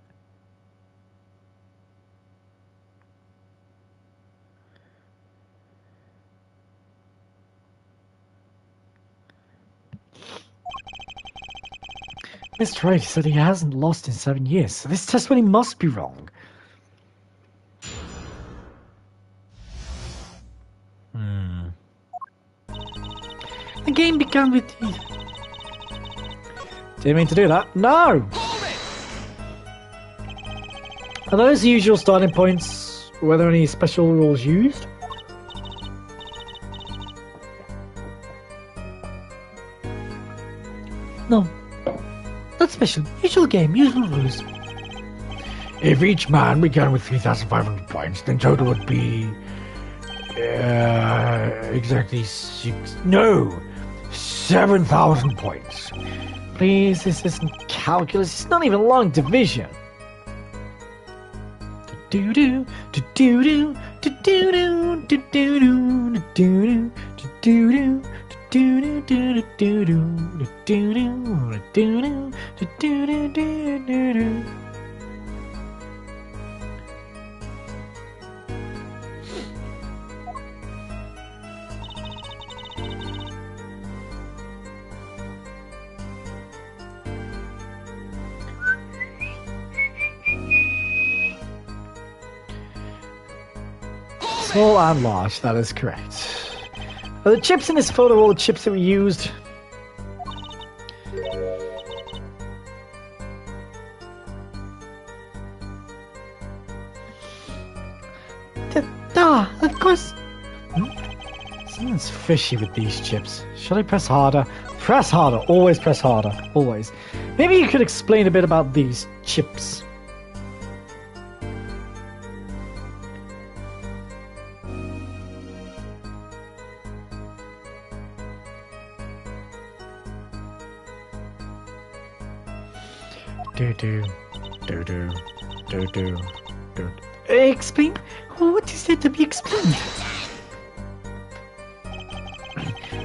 Mr. Wright said he hasn't lost in 7 years, so this testimony must be wrong. The game began with you. Didn't mean to do that. No! Are those the usual starting points? Were there any special rules used? No. Not special. Usual game, usual rules. If each man began with 3,500 points, then total would be... exactly 7,000 points. Please, this isn't calculus. It's not even long division. Do do do do do do do do do do do do do do do. Small and large, that is correct. Are the chips in this photo all the chips that we used? Of course. Something's fishy with these chips. Should I press harder? Press harder. Always press harder. Always. Maybe you could explain a bit about these chips. Explain? What is there to be explained?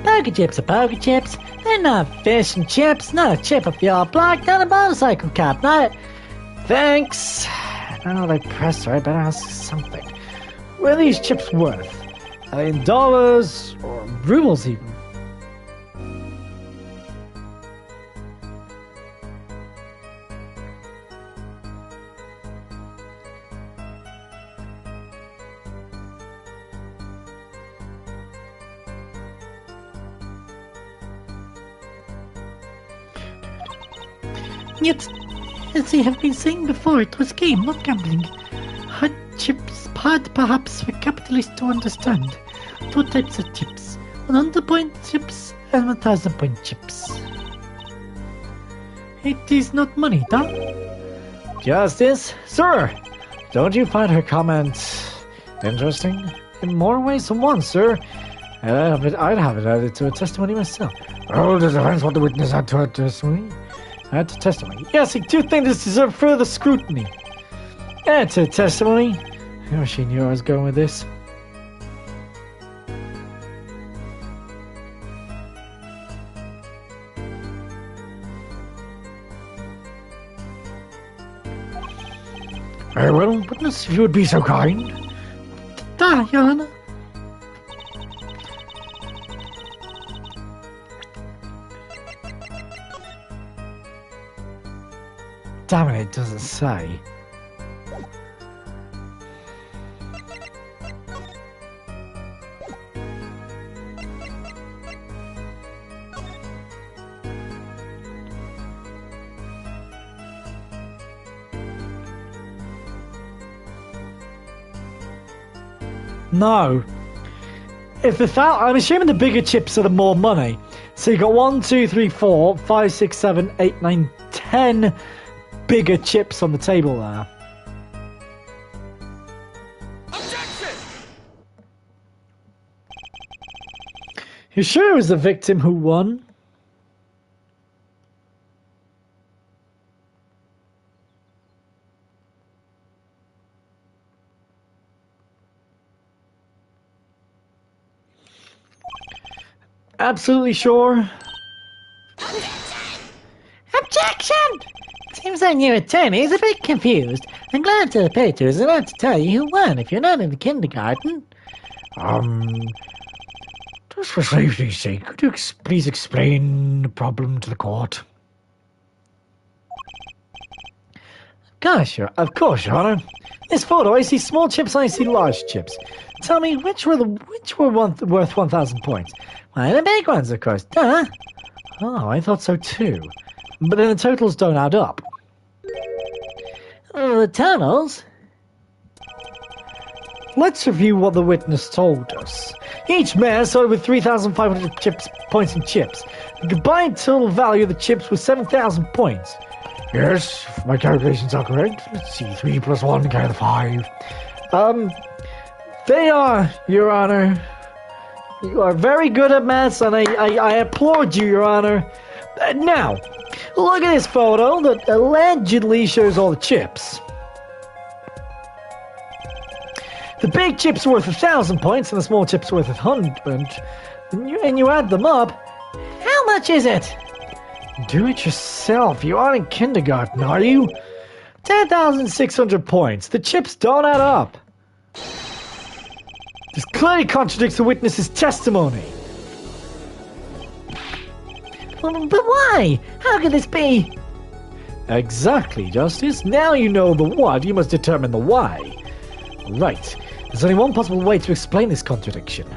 Poker chips are poker chips. They're not fish and chips. Not a chip of the old block. Not a motorcycle cap. Not a... Thanks. I don't know what I pressed, so I better ask something. What are these chips worth? Are they in dollars or rubles even? Yet, as I have been saying before, it was game, not gambling. Hard chips, hard perhaps for capitalists to understand. Two types of chips: 100-point chips and 1,000-point chips. It is not money, though. Justice? Sir! Don't you find her comment interesting? In more ways than one, sir. I'd have it added to a testimony myself. Oh, the defense want the witness add to her testimony? Add to testimony. Yes, I do think this deserves further scrutiny. Add to testimony. I wish she knew I was going with this. Very well, witness, if you would be so kind. Your Honor. Damn it, it doesn't say. No. If I'm assuming the bigger chips are the more money. So you got 1, 2, 3, 4, 5, 6, 7, 8, 9, 10 bigger chips on the table there. Objection! You sure it was the victim who won? Absolutely sure. Objection! Seems our new attorney is a bit confused. I'm glad to appear to is allowed to tell you who won if you're not in the kindergarten. Just for safety's sake, could you please explain the problem to the court? Gosh, of course, Your Honor. This photo, I see small chips and I see large chips. Tell me, which were worth 1,000 points? Well, the big ones, of course. Duh. Oh, I thought so too. But then the totals don't add up. The totals? Let's review what the witness told us. Each man started with 3,500 points in chips. The combined total value of the chips was 7,000 points. Yes, if my calculations are correct. Let's see, 3 plus 1 carry 5. They are, Your Honor. You are very good at maths, and I applaud you, Your Honor. Now, look at this photo that allegedly shows all the chips. The big chip's worth 1,000 points, and the small chip's worth 100. And you add them up. How much is it? Do it yourself. You aren't in kindergarten, are you? 10,600 points. The chips don't add up. This clearly contradicts the witness's testimony. But why? How could this be? Exactly, Justice. Now you know the what, you must determine the why. Right. There's only one possible way to explain this contradiction.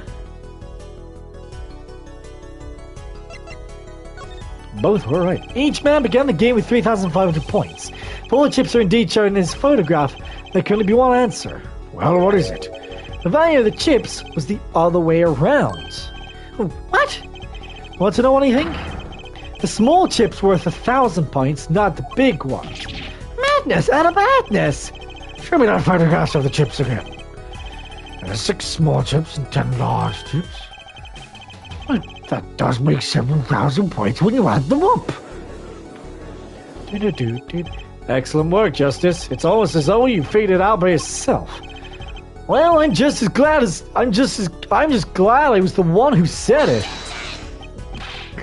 Both were right. Each man began the game with 3,500 points. If all the chips are indeed shown in his photograph, there can only be one answer. Well, what is it? The value of the chips was the other way around. What? Want to know anything? The small chips worth 1,000 points, not the big ones. Madness out of madness! Show me that photograph of the chips again. There's 6 small chips and 10 large chips. Well, that does make 7,000 points when you add them up. Excellent work, Justice. It's almost as though you figured it out by yourself. Well, I'm just glad I was the one who said it.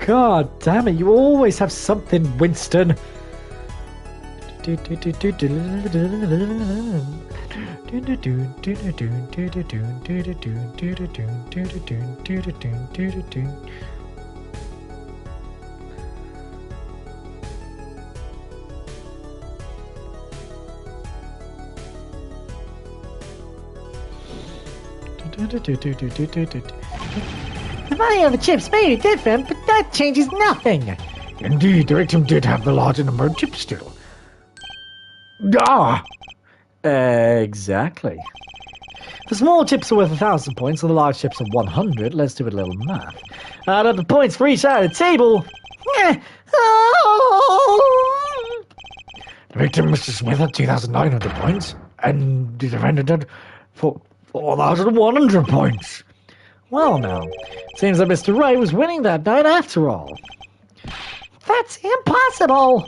God damn it, you always have something, Winston. The value of the chips may be different, but that changes nothing. Indeed, the victim did have the larger number of chips still. Ah! Exactly. The small chips are worth 1,000 points, and the large chips are 100. Let's do a little math. Add up the points for each side of the table. The victim, Mr. Smith, had 2,900 points, and the defendant had 4,100 points. Well now, seems that Mr. Wright was winning that night after all. That's impossible!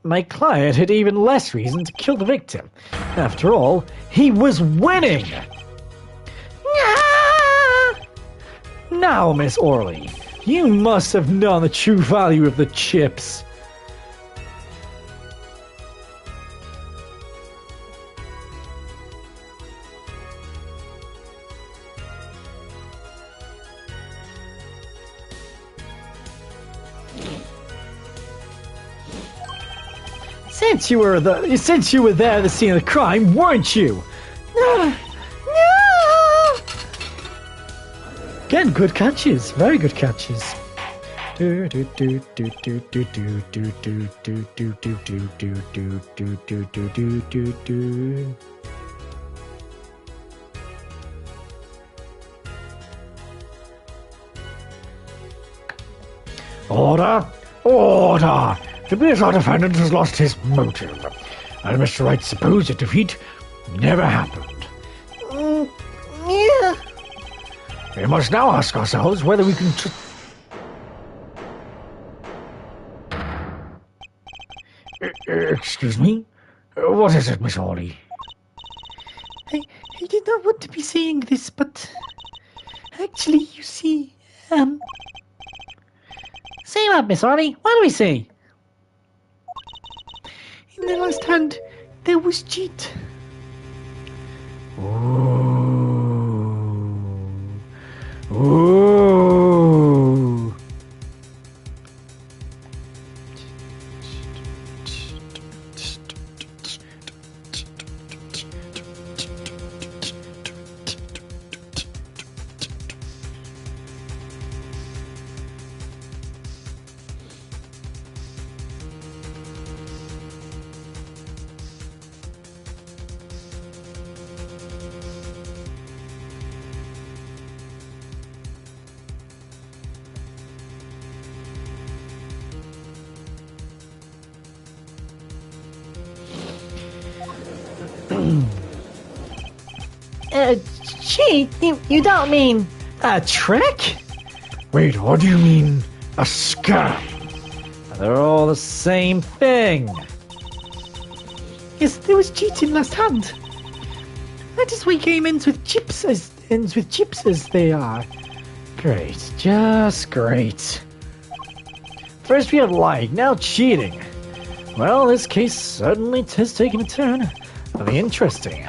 My client had even less reason to kill the victim. After all, he was winning! Now, Miss Orley, you must have known the true value of the chips. Since you were there at the scene of the crime, weren't you? No! Again, good catches. Very good catches. Order! Order! The bizarre defendant has lost his motive, and Mr. Wright's supposed defeat never happened. Yeah. We must now ask ourselves whether we can excuse me? What is it, Miss Orley? I did not want to be saying this, but actually, you see, Say what, Miss Orley? What do we see? in the last hand, there was cheat. Ooh. Cheat? You don't mean A trick? Wait, what do you mean, a scam? They're all the same thing. Yes, there was cheating last hand. That is why game ends with chips as they are. Great, just great. First we have lying, now cheating. Well, this case certainly has taken a turn. Very interesting.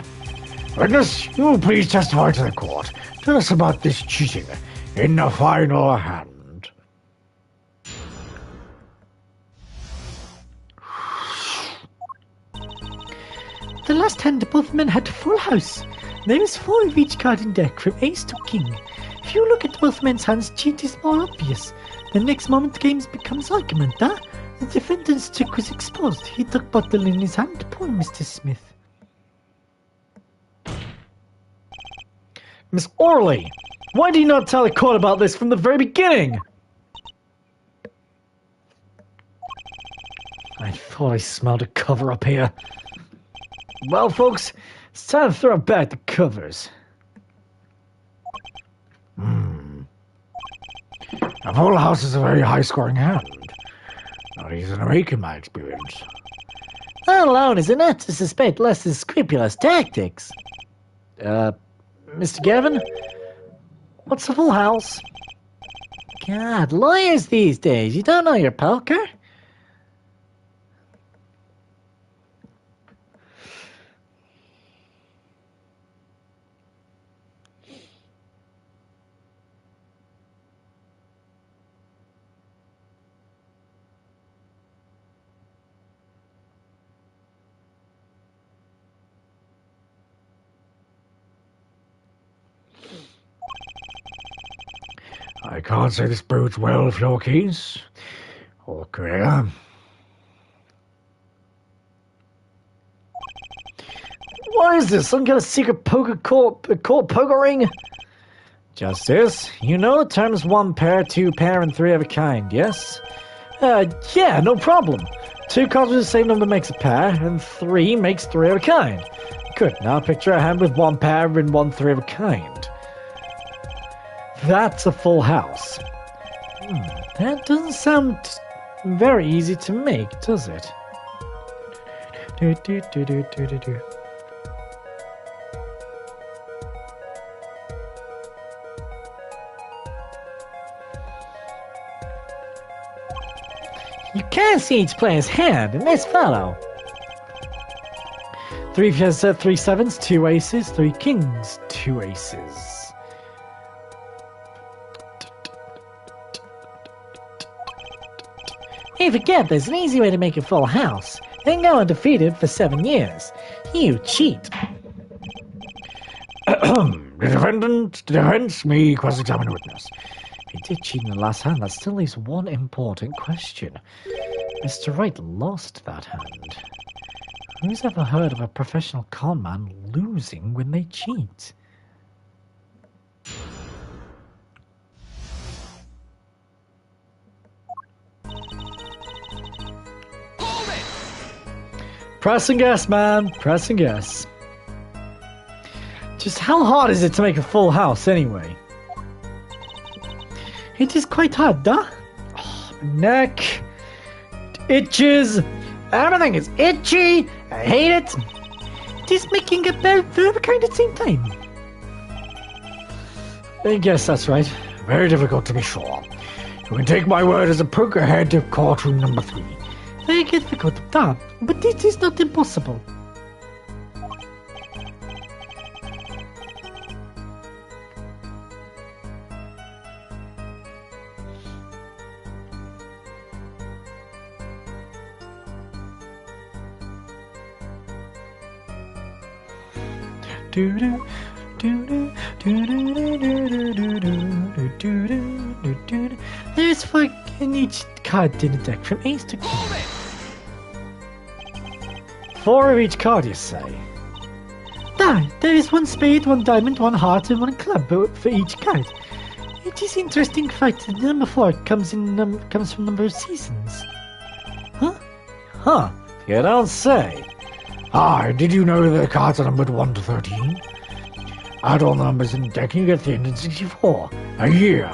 Witness, you will please testify to the court. Tell us about this cheating in the final hand. The last hand both men had full house. There is 4 of each card in deck from ace to king. If you look at both men's hands, cheat is more obvious. The next moment the game becomes argument, huh? The defendant's trick was exposed. He took bottle in his hand. Poor Mr. Smith. Miss Orley, why did you not tell the court about this from the very beginning? I thought I smelled a cover up here. Well, folks, it's time to throw back the covers. A full house is a very high-scoring hand. Not easy to make in my experience. that alone is enough to suspect less than scrupulous tactics? Mr. Gavin? What's a full house? God, lawyers these days, you don't know your poker? I can't say this bodes well for your case or career. What is this? Some kind of secret court poker ring? Justice, you know the terms 1 pair, 2 pair, and 3 of a kind, yes? Yeah, no problem. 2 cards with the same number makes a pair, and 3 makes 3 of a kind. Good, now picture a hand with 1 pair and 1 3 of a kind. That's a full house. That doesn't sound very easy to make, does it? You can see each player's hand in this photo. 3 has 3 sevens, 2 aces, 3 kings, 2 aces. Hey, forget there's an easy way to make a full house. Then go undefeated for 7 years. You cheat. The defense may cross-examine the witness. He did cheat in the last hand. That still leaves one important question. Mr. Wright lost that hand. Who's ever heard of a professional con man losing when they cheat? Hold it! Press and guess, man. Press and guess. Just how hard is it to make a full house, anyway? It is quite hard, huh? Oh, my neck itches. Everything is itchy. I hate it. It is making a bad verb kind at the same time. I guess that's right. Very difficult to be sure. You can take my word as a poker head to courtroom number 3. Very difficult, that, but it is not impossible. There's 4 in each card in the deck from ace to king. Hold it! 4 of each card, you say? There is 1 spade, 1 diamond, 1 heart, and 1 club for each card. It is interesting fact that number 4 comes from number of seasons. Huh? You don't say. Ah, did you know the cards are numbered 1 to 13? Add all the numbers in the deck and you get 364. A year.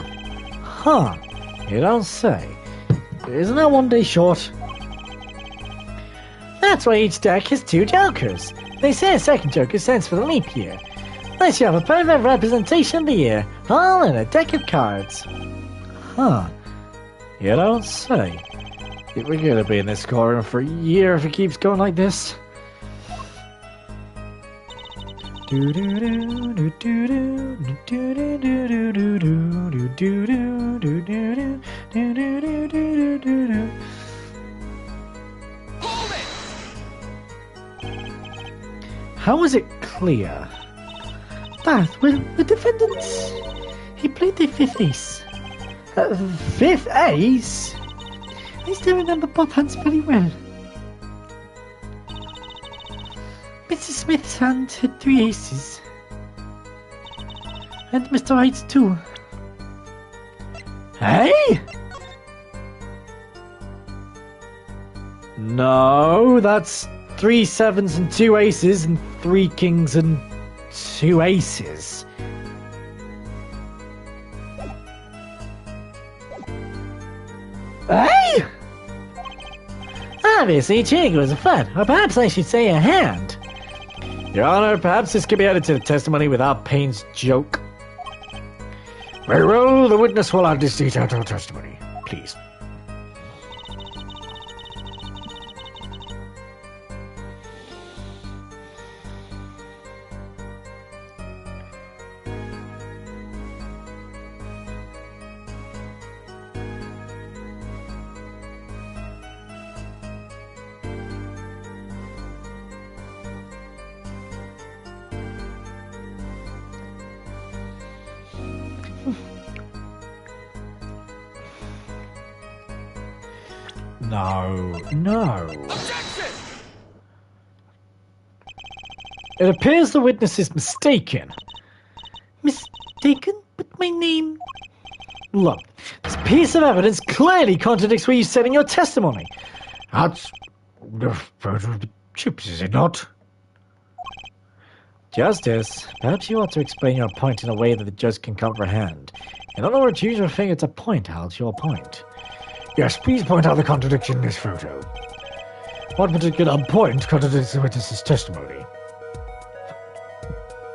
Huh. You don't say. Isn't that one day short? That's why each deck has 2 jokers. They say a second joker stands for the leap year. Thus you have a perfect representation of the year, all in a deck of cards. Huh. You don't say. We're gonna be in this corner for a year if it keeps going like this. Hold it! How was it clear? That, well, the defendants. He played the 5th ace. 5th ace? I still remember both hands very well. Mr. Smith's hand had 3 aces. And Mr. Wright's 2. Hey? No, that's 3 sevens and 2 aces and 3 kings and 2 aces. Hey? Obviously, cheating was a fun, or perhaps I should say a hand. Your Honor, perhaps this could be added to the testimony without Payne's joke. Very well, the witness will add this detail to her testimony. Please. No. Objection! It appears the witness is mistaken. Mistaken? But my name... Look, this piece of evidence clearly contradicts what you said in your testimony. That's the photo of the chips, is it not? Justice, perhaps you ought to explain your point in a way that the judge can comprehend. In other words, use your finger to point out your point. Yes, please point out the contradiction in this photo. What particular point contradicts the witness's testimony?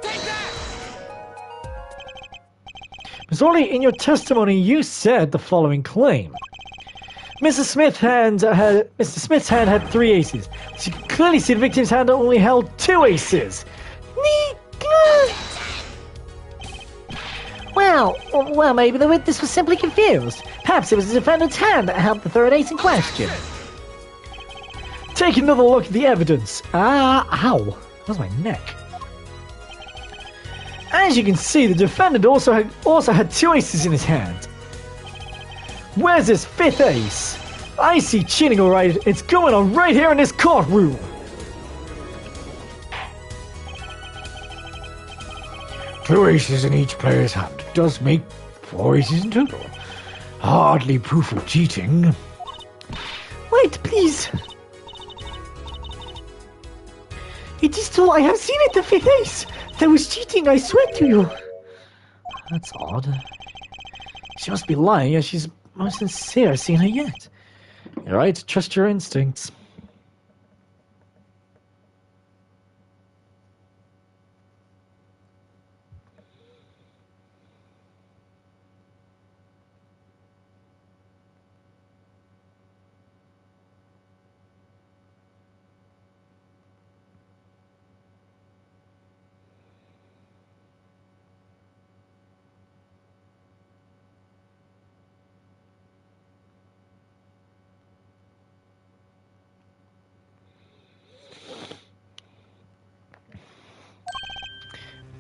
Take that! Miss Orley, in your testimony, you said the following claim. Mr. Smith's hand had 3 aces. So you can clearly see the victim's hand only held 2 aces. Well, maybe the witness was simply confused. Perhaps it was the defendant's hand that held the 3rd ace in question. Take another look at the evidence. Ow. That was my neck. As you can see, the defendant also had 2 aces in his hand. Where's his 5th ace? I see cheating, alright. It's going on right here in this courtroom. Two aces in each player's hand does make 4 aces in total. Hardly proof of cheating. Wait, please. It is true, I have seen it, the 5th ace. That was cheating, I swear to you. That's odd. She must be lying, as she's most sincere seeing her yet. You're right, trust your instincts.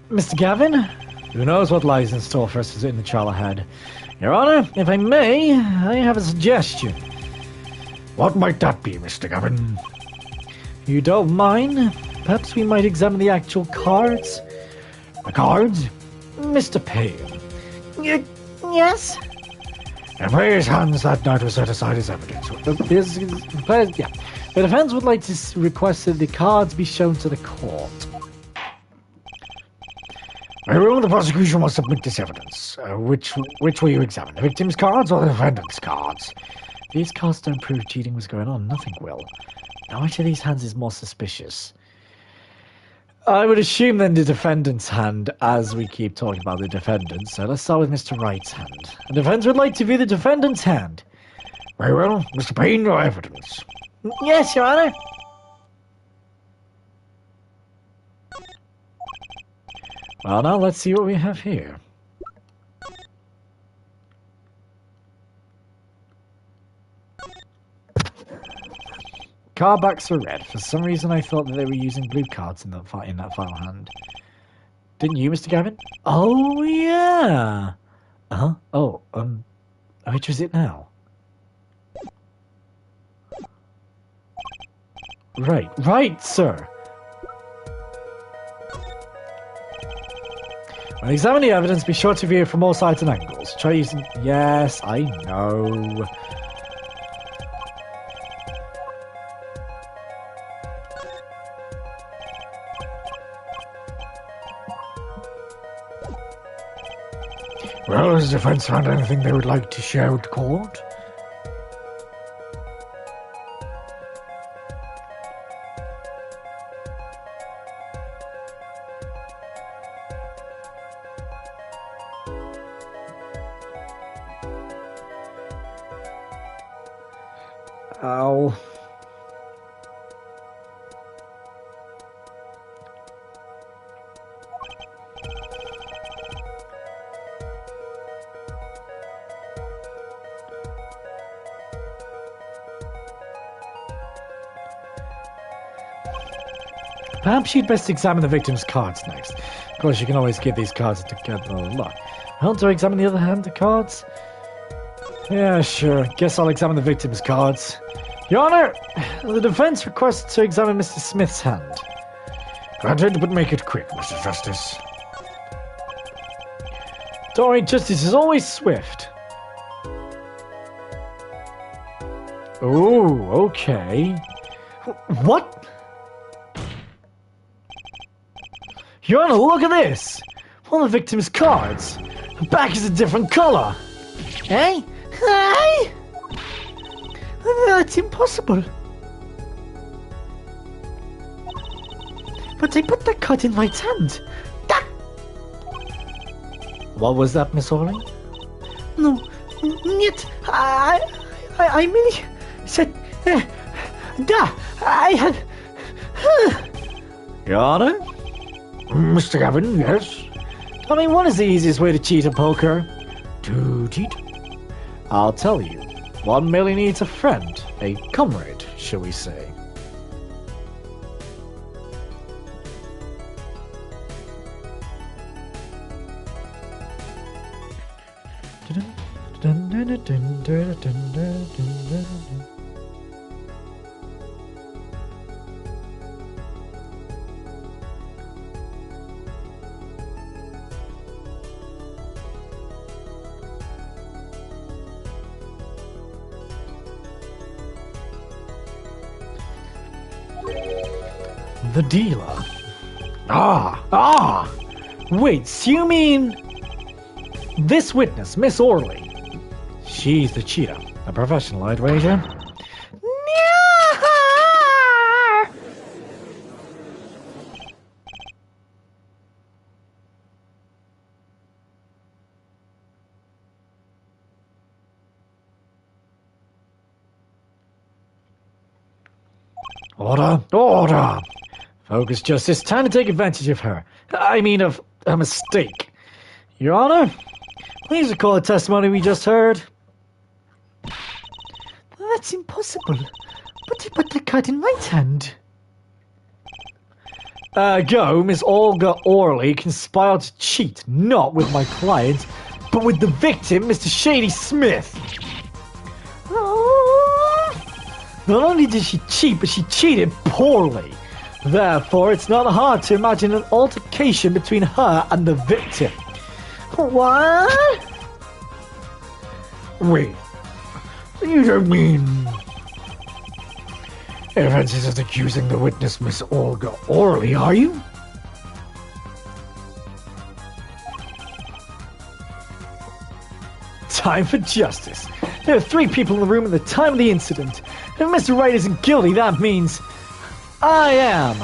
Mr. Gavin, who knows what lies in store for us in the trial ahead? Your Honor, if I may, I have a suggestion. What might that be, Mr. Gavin? You don't mind? Perhaps we might examine the actual cards? The cards? Mr. Payne. Yes? The player's hands that night were set aside as evidence. The The defense would like to request that the cards be shown to the court. Very well, the prosecution will submit this evidence. Which will you examine? The victim's cards or the defendant's cards? These cards don't prove cheating was going on. Nothing will. Now, which of these hands is more suspicious? I would assume then the defendant's hand, as we keep talking about the defendant. So let's start with Mr. Wright's hand. The defense would like to view the defendant's hand. Very well, Mr. Payne, your evidence. Yes, Your Honor. Well, now let's see what we have here. Card backs are red. For some reason, I thought that they were using blue cards in that file hand. Didn't you, Mr. Gavin? Oh, yeah. Uh-huh. Oh, which was it now? Right, sir. When examining the evidence, be sure to view it from all sides and angles. Try using... Yes, I know. Well, has the defense found anything they would like to share with the court? Ow. Perhaps you'd best examine the victim's cards next. Of course, you can always give these cards together a look. Want to examine the other hand of cards? Yeah, sure. Guess I'll examine the victim's cards. Your Honor, the defense requests to examine Mr. Smith's hand. Granted, but make it quick, Mr. Justice. Don't worry, justice is always swift. Oh, okay. What? Your Honor, look at this! One of the victim's cards. The back is a different colour. Hey? Hey? That's impossible. But I put that card in Wright's hand. That... What was that, Miss Orling? No, yet I merely said, I had... Your Honor? Mr. Gavin, yes? Tell me, what is the easiest way to cheat at poker? To cheat? I'll tell you. One merely needs a friend, a comrade, shall we say. The dealer. Wait, so you mean this witness, Miss Orley? She's the cheater. A professional, I'd wager. Order! Focus, Justice. Time to take advantage of her. I mean, of a mistake. Your Honor, please recall the testimony we just heard. That's impossible. But I put the card in Wright's hand. Go, Miss Olga Orley conspired to cheat, not with my client, but with the victim, Mr. Shady Smith. Not only did she cheat, but she cheated poorly. Therefore, it's not hard to imagine an altercation between her and the victim. What? Wait. You don't mean... Evans isn't accusing the witness, Miss Olga, orally, are you? Time for justice. There are 3 people in the room at the time of the incident. If Mr. Wright isn't guilty, that means I am.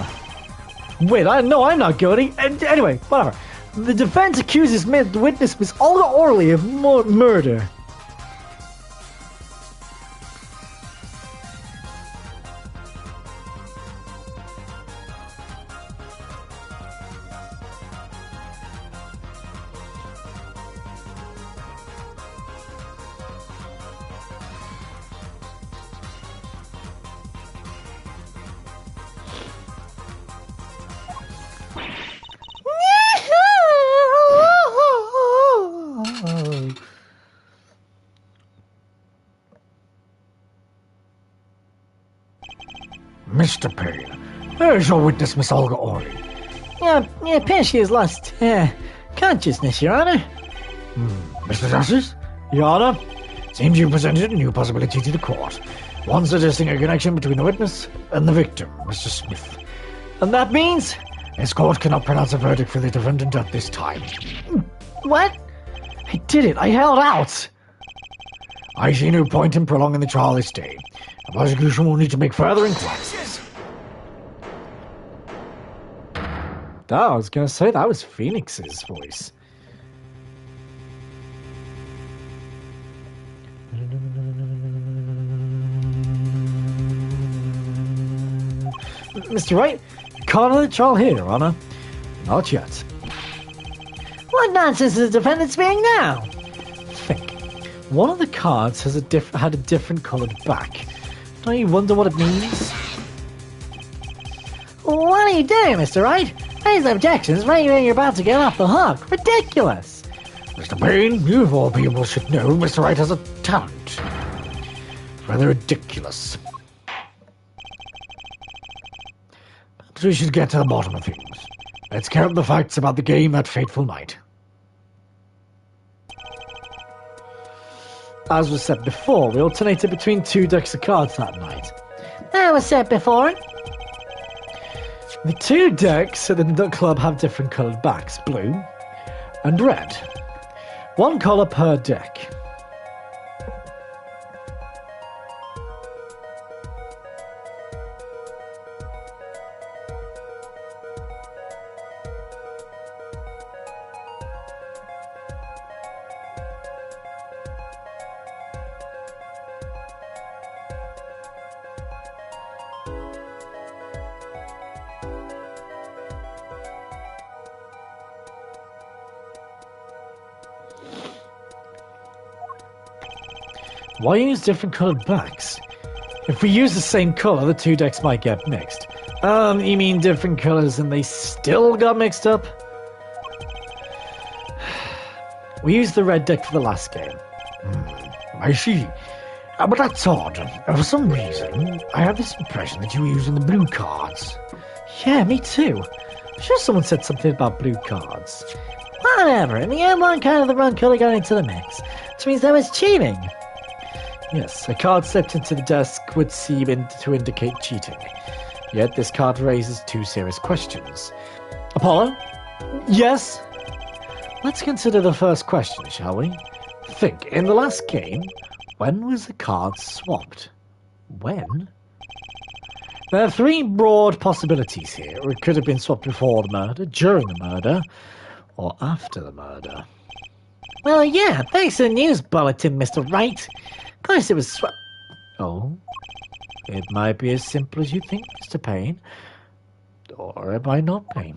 Wait, I'm not guilty. Anyway, whatever. The defense accuses the witness, Miss Olga Orley, of murder. Mr. Payne, where is your witness, Miss Olga Orley? Yeah, appears she has lost consciousness, Your Honor. Mr. Justice? Your Honor? Seems you presented a new possibility to the court. One suggesting a connection between the witness and the victim, Mr. Smith. And that means? This court cannot pronounce a verdict for the defendant at this time. What? I did it. I held out. I see no point in prolonging the trial this day. The prosecution will need to make further inquiries. I was going to say that was Phoenix's voice. Mr. Wright, can't the trial here, Your Honor? Not yet. What nonsense is the defendant speaking now? Think. One of the cards has had a different coloured back. Don't you wonder what it means? What are you doing, Mr. Wright? Raise objections right when you're about to get off the hook. Ridiculous! Mr. Payne, you of all people should know Mr. Wright has a talent. Rather ridiculous. Perhaps we should get to the bottom of things. Let's count the facts about the game that fateful night. As was said before, we alternated between 2 decks of cards that night. That was said before. The 2 decks at the club have different coloured backs, blue and red. 1 colour per deck. Why use different coloured backs? If we use the same colour, the 2 decks might get mixed. You mean different colours and they still got mixed up? We used the red deck for the last game. I see. But that's odd. For some reason, I have this impression that you were using the blue cards. Yeah, me too. I'm sure someone said something about blue cards. Whatever, in the end, one card of the wrong colour got into the mix, which means there was cheating. Yes, a card slipped into the desk would seem to indicate cheating. Yet this card raises 2 serious questions. Apollo? Yes? Let's consider the first question, shall we? Think, in the last game, when was the card swapped? When? There are 3 broad possibilities here. It could have been swapped before the murder, during the murder, or after the murder. Well, yeah, thanks to the news bulletin, Mr. Wright. Of course it was Oh? It might be as simple as you think, Mr. Payne. Or it might not be.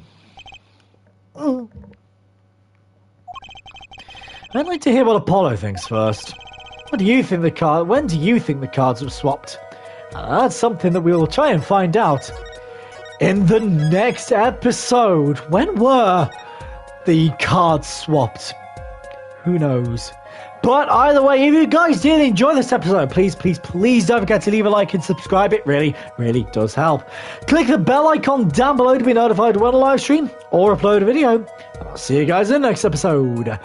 I'd like to hear what Apollo thinks first. What do you think when do you think the cards were swapped? That's something that we will try and find out in the next episode. When were the cards swapped? Who knows? But either way, if you guys did enjoy this episode, please don't forget to leave a like and subscribe. It really does help. Click the bell icon down below to be notified when I live stream or upload a video. And I'll see you guys in the next episode.